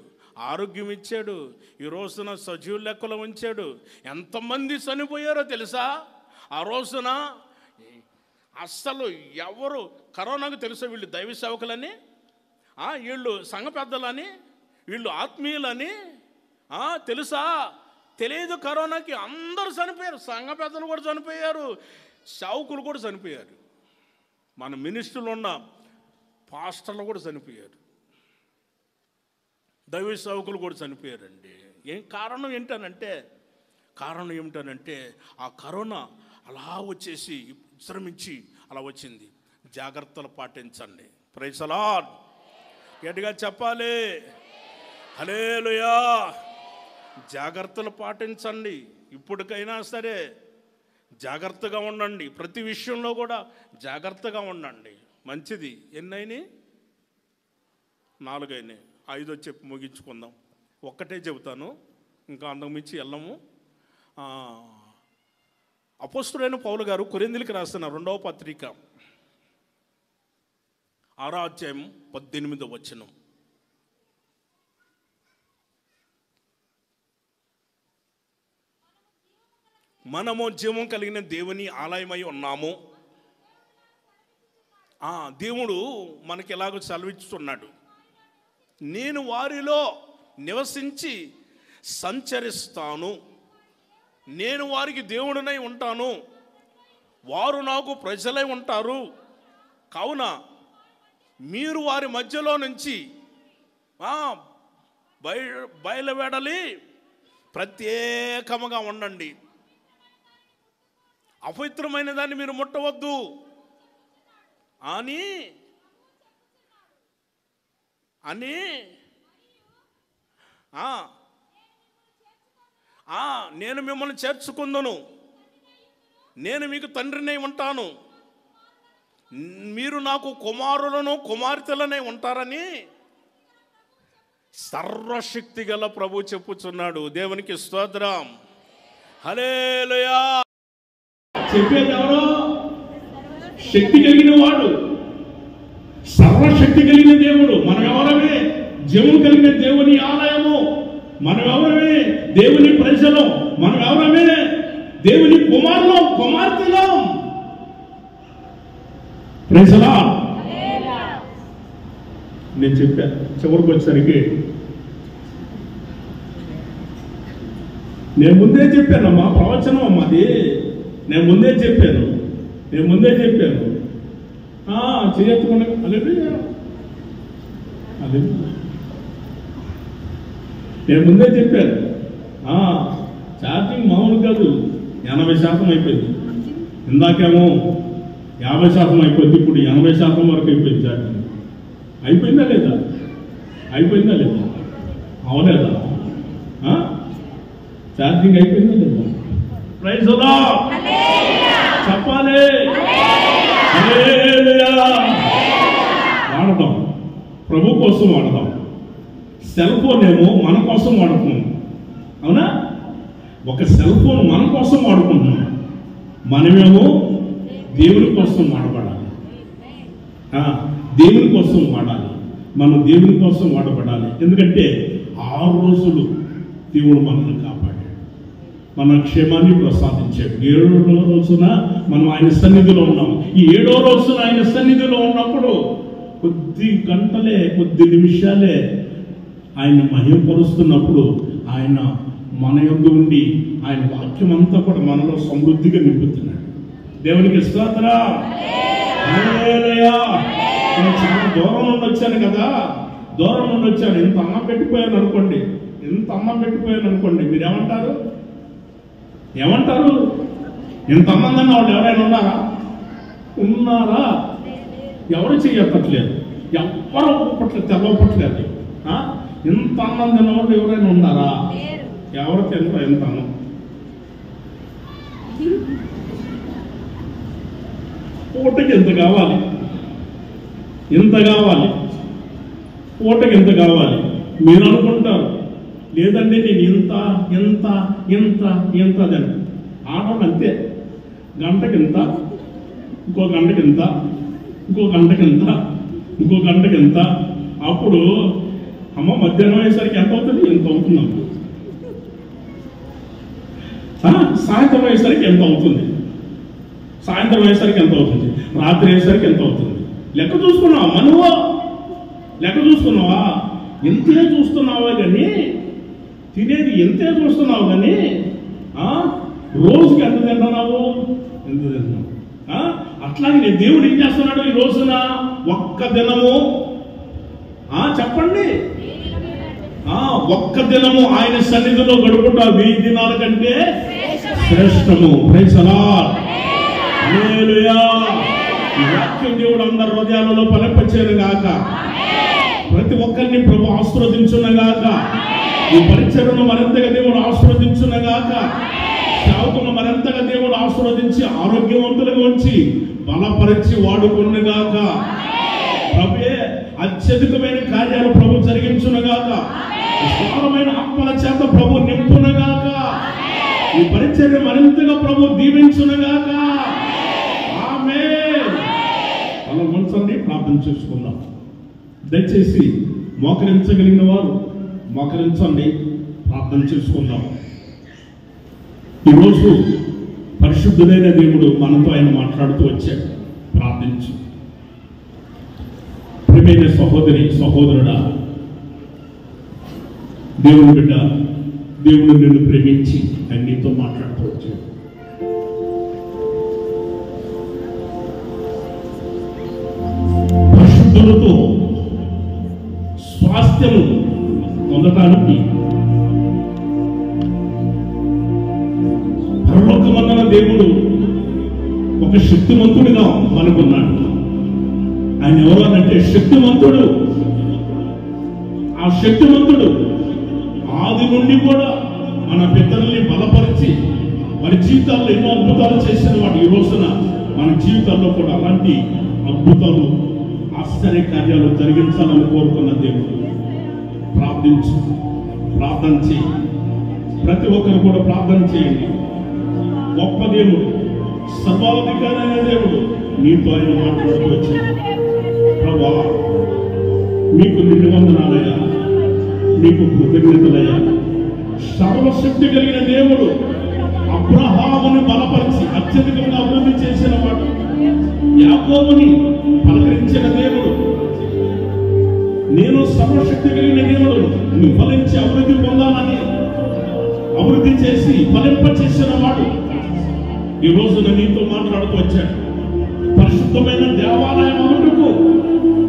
ఆరోగ్యం ఇచ్చాడు, ఈ రోజున సజీవ లెక్కలో ఉంచాడు. ఎంతమంది చనిపోయారో తెలుసా ఆ రోజున? అస్సలు ఎవరు కరోనాకు తెలుసా? వీళ్ళు దైవ సేవకులని, వీళ్ళు సంఘ పెద్దలని, వీళ్ళు ఆత్మీయులని తెలుసా? తెలియదు. కరోనాకి అందరూ చనిపోయారు, సంఘ పెద్దలు కూడా చనిపోయారు, సేవకులు కూడా చనిపోయారు, మన మినిస్టర్లు ఉన్న పాస్టర్లు కూడా చనిపోయారు, దైవ సేవకులు కూడా చనిపోయారండి. కారణం ఏమిటనంటే ఆ కరోనా అలా వచ్చేసి విశ్రమించి అలా వచ్చింది. జాగ్రత్తలు పాటించండి. Praise the lord. గట్టిగా చెప్పాలి హల్లెలూయా. జాగ్రత్తలు పాటించండి. ఇప్పటికైనా సరే జాగ్రత్తగా ఉండండి. ప్రతి విషయంలో కూడా జాగ్రత్తగా ఉండండి. మంచిది. ఎన్నైనాయి? 4 అయినాయి. 5 చెప్పి ముగించుకుందాం. ఒక్కటే చెబుతాను, ఇంకా అంతకుమించి వెళ్ళము. అపోస్తలుడైన పౌలు గారు కొరింథీయులకు రాసిన 2వ పత్రిక 6వ అధ్యాయం 18వ వచనం. మనము జీవం కలిగిన దేవుని ఆలయమై ఉన్నాము. దేవుడు మనకి ఎలాగో సెలవిస్తున్నాడు, నేను వారిలో నివసించి సంచరిస్తాను, నేను వారికి దేవుడినై ఉంటాను, వారు నాకు ప్రజలై ఉంటారు. కావున మీరు వారి మధ్యలో నుంచి బయలువెడలి ప్రత్యేకముగా ఉండండి, అపవిత్రమైన దాన్ని మీరు ముట్టవద్దు అని నేను మిమ్మల్ని చేర్చుకుందును, నేను మీకు తండ్రినై ఉంటాను, మీరు నాకు కుమారులను కుమార్తెలనే ఉంటారని సర్వశక్తి గల ప్రభు చెప్పుచున్నాడు. దేవునికి స్తోత్రం. హల్లెలూయా. చెప్పేది ఎవరో? శక్తి కలిగిన వాడు, సర్వశక్తి కలిగిన దేవుడు. మనం ఎవరమే? జీవం కలిగిన దేవుని ఆలయము. మనం ఎవరమే? దేవుని ప్రజలు. మనం ఎవరమే? దేవుని కుమారులు కుమార్తెలు. ప్రజలా నేను చెప్పాను. చివరికి వచ్చేసరికి నేను ముందే చెప్పాను, మా ప్రవచనం అమ్మది. నేను ముందే చెప్పాను చేయకుండా అదే నేను ముందే చెప్పాను. ఛార్జింగ్ మామూలు కాదు, 80% అయిపోయింది. ఇందాకేమో 50% అయిపోయింది, ఇప్పుడు 80% వరకు అయిపోయింది. ఛార్జింగ్ అయిపోయిందా లేదా? అవలేదా? ఛార్జింగ్ అయిపోయిందా లేదా? ప్రైజ్ చెప్పాలి. వాడదాం, ప్రభు కోసం వాడదాం. సెల్ ఫోన్ ఏమో మన కోసం వాడుతున్నాం, అవునా? ఒక సెల్ ఫోన్ మన కోసం వాడుకుంటున్నాం, మనమేమో దేవుని కోసం వాడబడాలి. దేవుని కోసం వాడాలి, మనం దేవుని కోసం వాడబడాలి. ఎందుకంటే 6 రోజులు దేవుడు మనల్ని కాపాడాడు, మన క్షేమాన్ని ప్రసాదించాడు. 7వ రోజున మనం ఆయన సన్నిధిలో ఉన్నాం. ఈ 7వ రోజున ఆయన సన్నిధిలో ఉన్నప్పుడు కొద్ది గంటలే, కొద్ది నిమిషాలే ఆయన మహిమపరుస్తున్నప్పుడు ఆయన మన యందు ఉండి ఆయన వాక్యం అంతా కూడా మనలో సమృద్ధిగా నింపుతున్నాడు. దేవునికి స్తోత్రం. హల్లెలూయా. నేను చాలా దూరం నుండి వచ్చాను కదా, ఇంత అన్నం పెట్టిపోయాను అనుకోండి, మీరు ఏమంటారు? ఇంత అన్నం తిన్న వాళ్ళు ఎవరైనా ఉన్నారా? ఎవరు చెయ్యట్లేదు, ఎవరు తెల్లపట్లేదు. ఇంత అన్నం తిన్న వాళ్ళు ఎవరైనా ఉన్నారా? ఎవరు తినరా ఇంత అన్నం? పూటకి ఎంత కావాలి, పూటకి ఎంత కావాలి మీరు అనుకుంటారు. లేదంటే నేను ఇంత అదని. ఆడవాళ్ళు అంతే, గంటకింత, ఇంకో గంటకింత, ఇంకో గంటకింత. అప్పుడు అమ్మ మధ్యాహ్నం అయ్యేసరికి ఎంత అవుతుంది? ఎంత అవుతుందమ్మ. సాయంత్రం అయ్యేసరికి ఎంత అవుతుంది? రాత్రి అయ్యేసరికి ఎంత అవుతుంది? లెక్క చూసుకున్నావా? నువ్వు లెక్క చూసుకున్నావా? ఎంతే చూస్తున్నావా కానీ, తినేది ఎంతే చూస్తున్నావు కానీ రోజుకి ఎంత తింటున్నావు? అట్లాగే దేవుడు ఏం చేస్తున్నాడు ఈ రోజున? ఒక్క దినము చెప్పండి, ఒక్క దినము ఆయన సన్నిధిలో గడుపుట 1000 దినాల కంటే శ్రేష్టము. Praise the lord. హల్లెలూయా. ఈ వాక్యం దేవుడు అందరి హృదయాలలో ఫలింపచేయును గాక. ప్రతి ఒక్కరిని ప్రభు ఆశీర్వదించును గాక. ఈ పరిచర్యను మరింతగా దేవుడు ఆశీర్వదించును గాక. సేవకులను మరింతగా దేవుడు ఆశీర్వదించి ఆరోగ్యవంతులుగా ఉంచి బలపరిచి వాడుకును గాక. ప్రభువే అత్యధికమైన కార్యాలు ప్రభు జరిగించును గాక. విశాలమైన ఆత్మల చేత ప్రభు నింపును గాక. ఈ పరిచర్య మరింతగా ప్రభు దీవించును గాక. ఆమేన్. అలా మనసుని ప్రార్థన చేసుకుందాం. దయచేసి మోకరించగలిగిన వారు మోకరించండి, ప్రార్థన చేసుకుందాం. ఈరోజు పరిశుద్ధుడైన దేవుడు మనతో ఆయన మాట్లాడుతూ వచ్చాడు. ప్రార్థించు. ప్రియమైన సహోదరి సహోదరుడా, దేవుని బిడ్డ, దేవుడు నిన్ను ప్రేమించి ఆయన నీతో మాట్లాడుతూ వచ్చాడు. పరిశుద్ధులతో స్వాస్థ్యము పొందటానికి పరలోకమన్న దేవుడు ఒక శక్తివంతుడిగా మనకున్నాడు. ఆయన ఎవరు అనంటే శక్తివంతుడు. ఆ శక్తివంతుడు ఆది నుండి కూడా మన పితరుల్ని బలపరిచి వారి జీవితాల్లో ఎన్నో అద్భుతాలు చేసిన వాడు ఈ రోజున మన జీవితాల్లో కూడా అలాంటి అద్భుతాలు, ఆశ్చర్య కార్యాలు జరిగించాలని కోరుకున్న దేవుడు. ప్రార్థించు, ప్రార్థన చేయి. ప్రతి ఒక్కరు కూడా ప్రార్థన చేయండి. గొప్ప దేవుడు, సర్వాధికారి అయిన దేవుడు నీతో ఆయన మాట్లాడుతూ వచ్చాడు. ప్రభా, మీకు నిన్ను వందనాలయ్యా, మీకు కృతజ్ఞతలయ్యా. సర్వశక్తి కలిగిన దేవుడు అబ్రహామును బలపరిచి అత్యధికంగా అభివృద్ధి చేసిన వాడు, యాకోబుని పలకరించిన దేవుడు, నేను సర్వశక్తి కలిగిన దేవుడు నువ్వు ఫలించి అభివృద్ధి పొందాలని అభివృద్ధి చేసి ఫలింప చేసిన వాడు ఈ రోజున నీతో మాట్లాడుతూ వచ్చాడు. పరిశుద్ధమైన దేవాలయం అమరుకు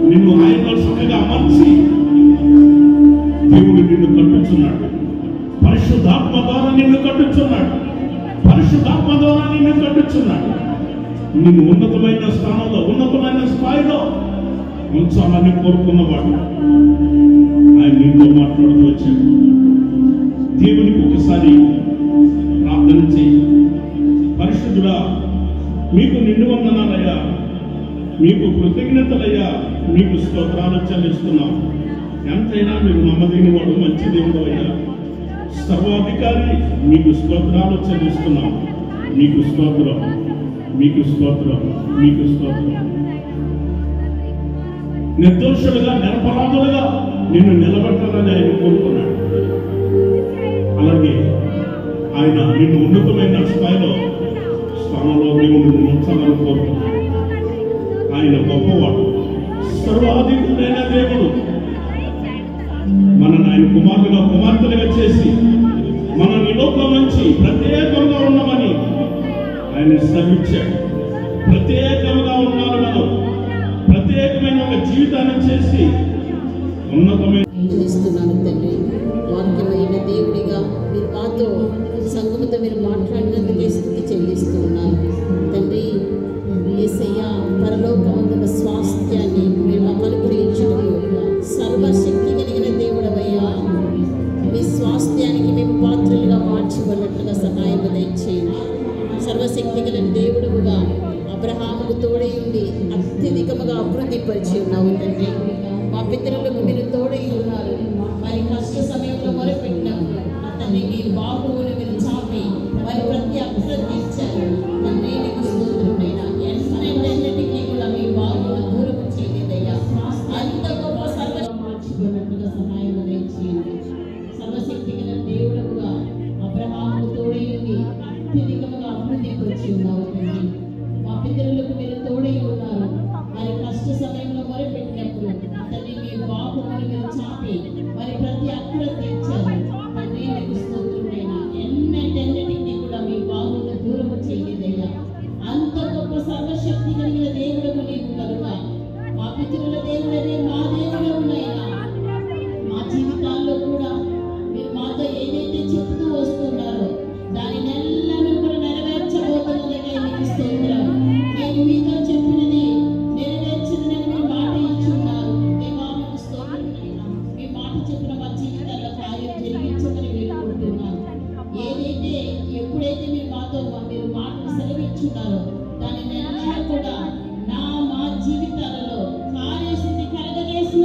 నిన్ను ఆయనలో చక్కగా అమర్చి దేవుడు నిన్ను కట్టుచున్నాడు. పరిశుద్ధాత్మ ద్వారా నిన్ను కట్టుచున్నాడు. పరిశుద్ధాత్మ ద్వారా నిన్ను కట్టుచున్నాడు. నిన్ను ఉన్నతమైన స్థానంలో, ఉన్నతమైన స్థాయిలో ఉంచాలని కోరుకున్నవాడు ఆయన నీతో మాట్లాడుతూ వచ్చాడు. దేవునికి ఒకసారి ప్రార్థన చేయి. పరిశుద్ధుడా, మీకు నిండు వందనాలయ్యా, మీకు కృతజ్ఞతలయ్యా, మీకు స్తోత్రాలు చెల్లిస్తున్నాం. ఎంతైనా మీరు నమ్మదగిన వాడు, మంచి దేవుడు అయ్యా, సర్వాధికారి, మీకు స్తోత్రాలు చెల్లిస్తున్నాం. మీకు స్తోత్రం, మీకు స్తోత్రం, మీకు స్తోత్రం. నిర్దోషులుగా, నిరపరాధులుగా నిన్ను నిలబెట్టాలని ఆయన కోరుకున్నాడు. అలాగే ఆయన నిన్ను ఉన్నతమైన స్థానంలో దేవుడు ఉంచాలని కోరుకున్నాడు. ఆయన గొప్పవాడు, సర్వాధికుడైన దేవుడు. మనల్ని ఆయన కుమారులుగా, కుమార్తెలుగా చేసి మనల్ని లోకం నుంచి ప్రత్యేకంగా ఉన్నామని ఆయన శ్రమించాడు. ప్రత్యేకంగా ఉన్నారు. మనం ప్రత్యేకమైన ఒక జీవితాన్ని చేసి ఉన్నతమైన చేస్తున్నాను తండ్రి. వాక్యమైన దేవుడిగా మీరు మాతో సంఘముతో మీరు మాట్లాడినందుకే స్తుతి చెల్లిస్తూ ఉన్నాను తండ్రి. యేసయ్య, పరలోకమందున స్వాస్థ్యాన్ని మీరు మాకు అనుగ్రహించడం సర్వశక్తి కలిగిన దేవుడవయ్యా, మీ స్వాస్థ్యానికి మేము పాత్రలుగా మార్చబడినట్లుగా సహాయం దయచేయండి. సర్వశక్తి కలిగిన దేవుడుగా అబ్రహాముకు తోడై ఉండి అత్యధికముగా అభివృద్ధి పరిచి ఉన్నావు తండ్రి. మా పితరులకు మీరు తోడై ఉన్నారు. వారి కష్ట సమయంలో మొరపెట్టినప్పుడు తండ్రి మీ బాహువును మీరు చాపి వారి ప్రతి అభివృద్ధి ఇచ్చారు తండ్రి. నీకు స్తోత్రమైనా ఎన్నటికీ కూడా మీ బాహువును దూరం చేయలేదయ్యా. అంత గొప్ప సర్వ మార్చిపోయినట్టుగా సహాయం దయచేయండి. సర్వశక్తి గల దేవుడుగా అబ్రహాముకు తోడై ఉండి అత్యధికముగా అభివృద్ధి పరిచి ఉన్నావు తండ్రి. మా పితరులకు మీరు తోడై ఉన్నారు. వారి కష్ట సమయంలో మొరపెట్టినప్పుడు తండ్రి మీ బాహువును మీరు చాపి వారి ప్రతి అక్కడ తెచ్చారు తండ్రి. మీకు స్తోత్రమైనా ఎన్నటికి కూడా మీ బాహువును దూరము చేయలేదయ్యా. అంత గొప్ప సర్వశక్తి కలిగిన దేవుడు నీకు కనుక మా పితరుల దేవుడనే మా దేవుడు ఉన్నాయా. మా జీవితాల్లో కూడా మీరు మాతో ఏదైతే చెప్తూ వస్తున్నారో దాని నెలను కూడా నెరవేర్చబోతున్నదిగా మీకు స్తోత్రం. నేను మీతో చెప్పినది నెరవేర్చిందని మీ మాట ఇచ్చున్నారు. దేవా మీకు స్తోత్రమైనా మీ మాట చెప్పిన మా జీవితాల్లో కార్యం జరిగించమని వేడుకుంటున్నాను. ఏదైతే ఎప్పుడైతే మీరు మాతో మీరు మాటను సెలవిచ్చున్నారో దాని నెల కూడా మా జీవితాలలో కార్యసిద్ధి కలగజేసిన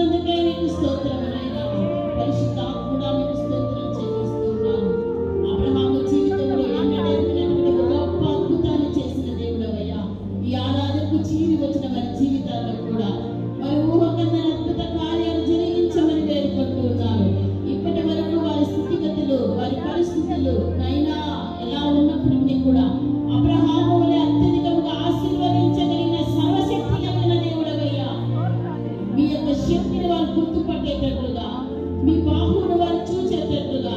మీ బాహువును వారు చూచేటట్లుగా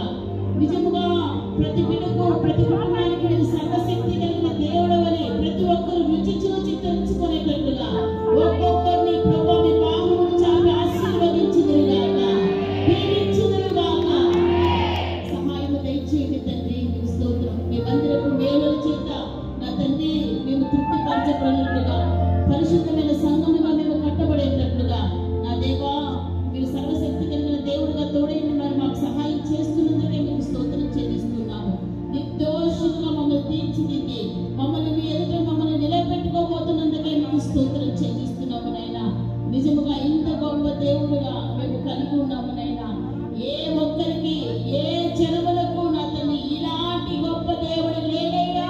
నిజముగా ప్రతి బిడ్డకు ప్రతి కుటుంబానికి మీరు సర్వశక్తి కలిగిన దేవుడవని ప్రతి ఒక్కరు రుచి చూచి తెలుసుకునేటట్లుగా ఒక్కొక్కరిని ప్రభు మీ బాహువును చాపి ఆశీర్వదించుదురుగాక, దీవించుదురుగాక. సహాయము దయచేయండి తండ్రి. మీకు స్తోత్రం. మీ మందిరపు మేలుల చేత నా తండ్రి మేము తృప్తిపరచబడినట్లుగా, పరిశుద్ధమైన సంఘముగా మేము కట్టబడేటట్లుగా నా దేవా మీరు సర్వశక్తి కలిగిన దేవుడిగా తోడై ఉన్నారు. మాకు సహాయం చేస్తున్నందుకే మీకు స్తోత్రం చెల్లిస్తున్నాము. నిర్దోషులుగా మమ్మల్ని తీర్చిదిద్ది మమ్మల్ని మీ ఎదుట మమ్మల్ని నిలబెట్టుకోబోతున్నందుకే మీకు స్తోత్రం చెల్లిస్తున్నాము నైనా. నిజముగా ఇంత గొప్ప దేవుడుగా మేము కలిగి ఉన్నాము నైనా. ఏ ఒక్కరికి ఏ జనములకు నా తండ్రి ఇలాంటి గొప్ప దేవుడు లేడయ్యా.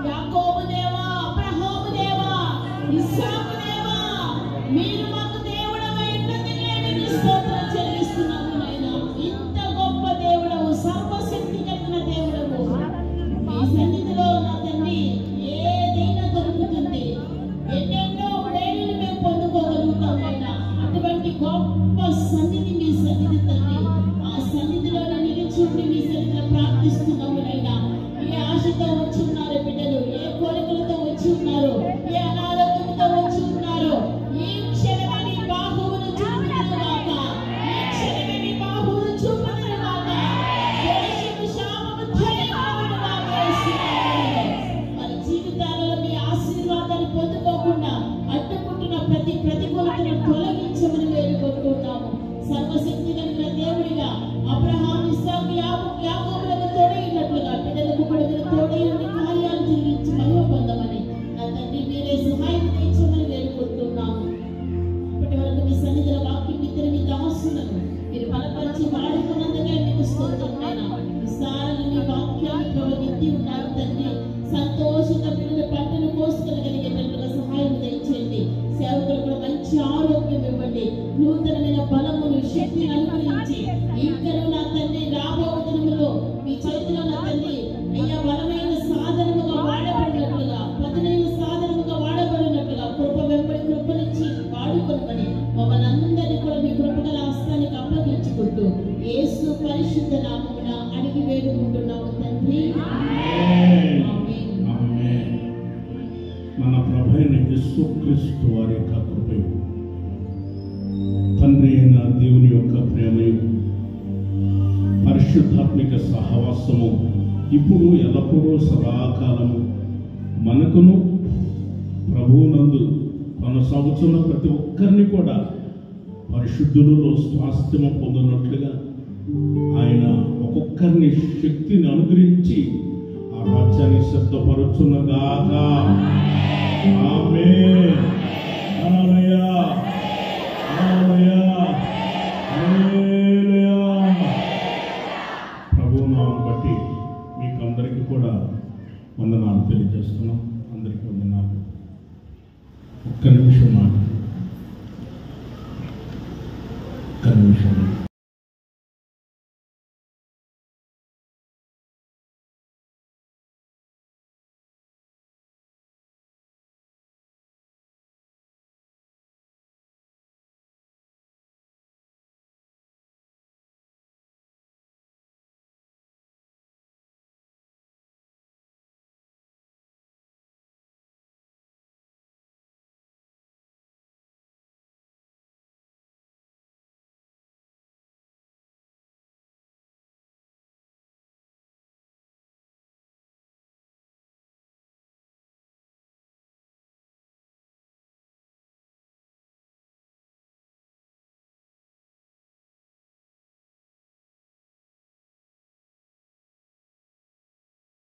యాకోబు దేవా, అబ్రహాము దేవా, ఇస్సాకు దేవా, మీరు మాకు దేవుడమైనందుకే మీకు స్తోత్రం చెల్లిస్తున్నాము నైనా. ఇంత గొప్ప దేవుడవు, సర్వశక్తి కలిగిన దేవుడవు. మీ సన్నిధిలో నా తండ్రి ఏదైనా దొరుకుతుంది. ఎన్నెన్నో మేలులు మేము పొందుకోగలుగుతాం నైనా. అటువంటి గొప్ప సన్నిధి మీ సన్నిధి తండ్రి. ఆ సన్నిధిలో నిలిచి మీ సన్నిధిలో ప్రార్థిస్తున్నాము నైనా. ఏ ఆశతో వచ్చి ఉన్నారు బిడ్డలు, ఏ కోరికలతో వచ్చి ఉన్నారు, ఏ అనారోగ్యంతో వచ్చి ఉన్నారు, ఈ క్షణమే మీ బాహువును చూపుదురుగాక, ఈ క్షణమే మీ బాహువును చూపుదురుగాక. దోషము శాపము తొలగిపోవునుగాక యేసునామములో. వారి జీవితాలలో మీ ఆశీర్వాదాన్ని పొందుకోకుండా అడ్డుకుంటున్న ప్రతి ప్రతికూలతను తొలగించమని వేడుకుంటున్నాము. సర్వశక్తి కలిగిన దేవుడిగా అబ్రహాము, ఇస్సాకు, యాకోబులకు తోడైనట్లుగా బిడ్డలకు కూడా మీరు తోడై ఉండి కార్యాలు జరిగించి మహిమ పొందమని నా తండ్రి మీరే సహాయం తెచ్చమని వేడుకుంటున్నాము. ఇప్పటి వరకు మీ సన్నిధిలో వాక్యం ఇద్దరు మీ దాసులను మీరు బలపరిచి వాడుకున్నందుకే మీకు స్తోత్రమైన విస్తారంగా మీ వాక్యాన్ని ప్రవహించి ఉన్నారు తండ్రి. సంతోషంగా బిడ్డల పంటను కోసుకోగలిగేటట్లుగా సహాయం తెచ్చండి. సేవకులు కూడా మంచి ఆరోగ్యం ఇవ్వండి. నూతనమైన బలమును, శక్తిని అనుగ్రహించి ఇంకను నా తండ్రి రాబో దినములో మీ చేతిలో నా తండ్రి అయ్యా బలమైన సాధనముగా వాడబడినట్లుగా, పదునైన సాధనముగా వాడబడినట్లుగా కృప వెంబడి కృపనిచ్చి వాడుకొనమని మమ్మల్ని అందరినీ కూడా మీ కృపగల హస్తానికి అప్పగించుకుంటూ యేసు పరిశుద్ధ నామమున అడిగి వేడుకుంటున్నాము తండ్రి. ఆమేన్. మన ప్రభువైన యేసుక్రీస్తు వారి యొక్క కృపయు, తండ్రి అయిన దేవుని యొక్క ప్రేమయు, పరిశుద్ధాత్మిక సహవాసము ఇప్పుడు ఎల్లప్పుడూ సదాకాలము మనకును ప్రభువునందు కొనసాగుతున్న ప్రతి ఒక్కరిని కూడా పరిశుద్ధులలో స్వాస్థ్యము పొందినట్లుగా ఆయన ఒక్కొక్కరిని శక్తిని అనుగ్రహించి ఆ రాజ్యాన్ని సిద్ధపరుచున్నగాక. ఆమేన్.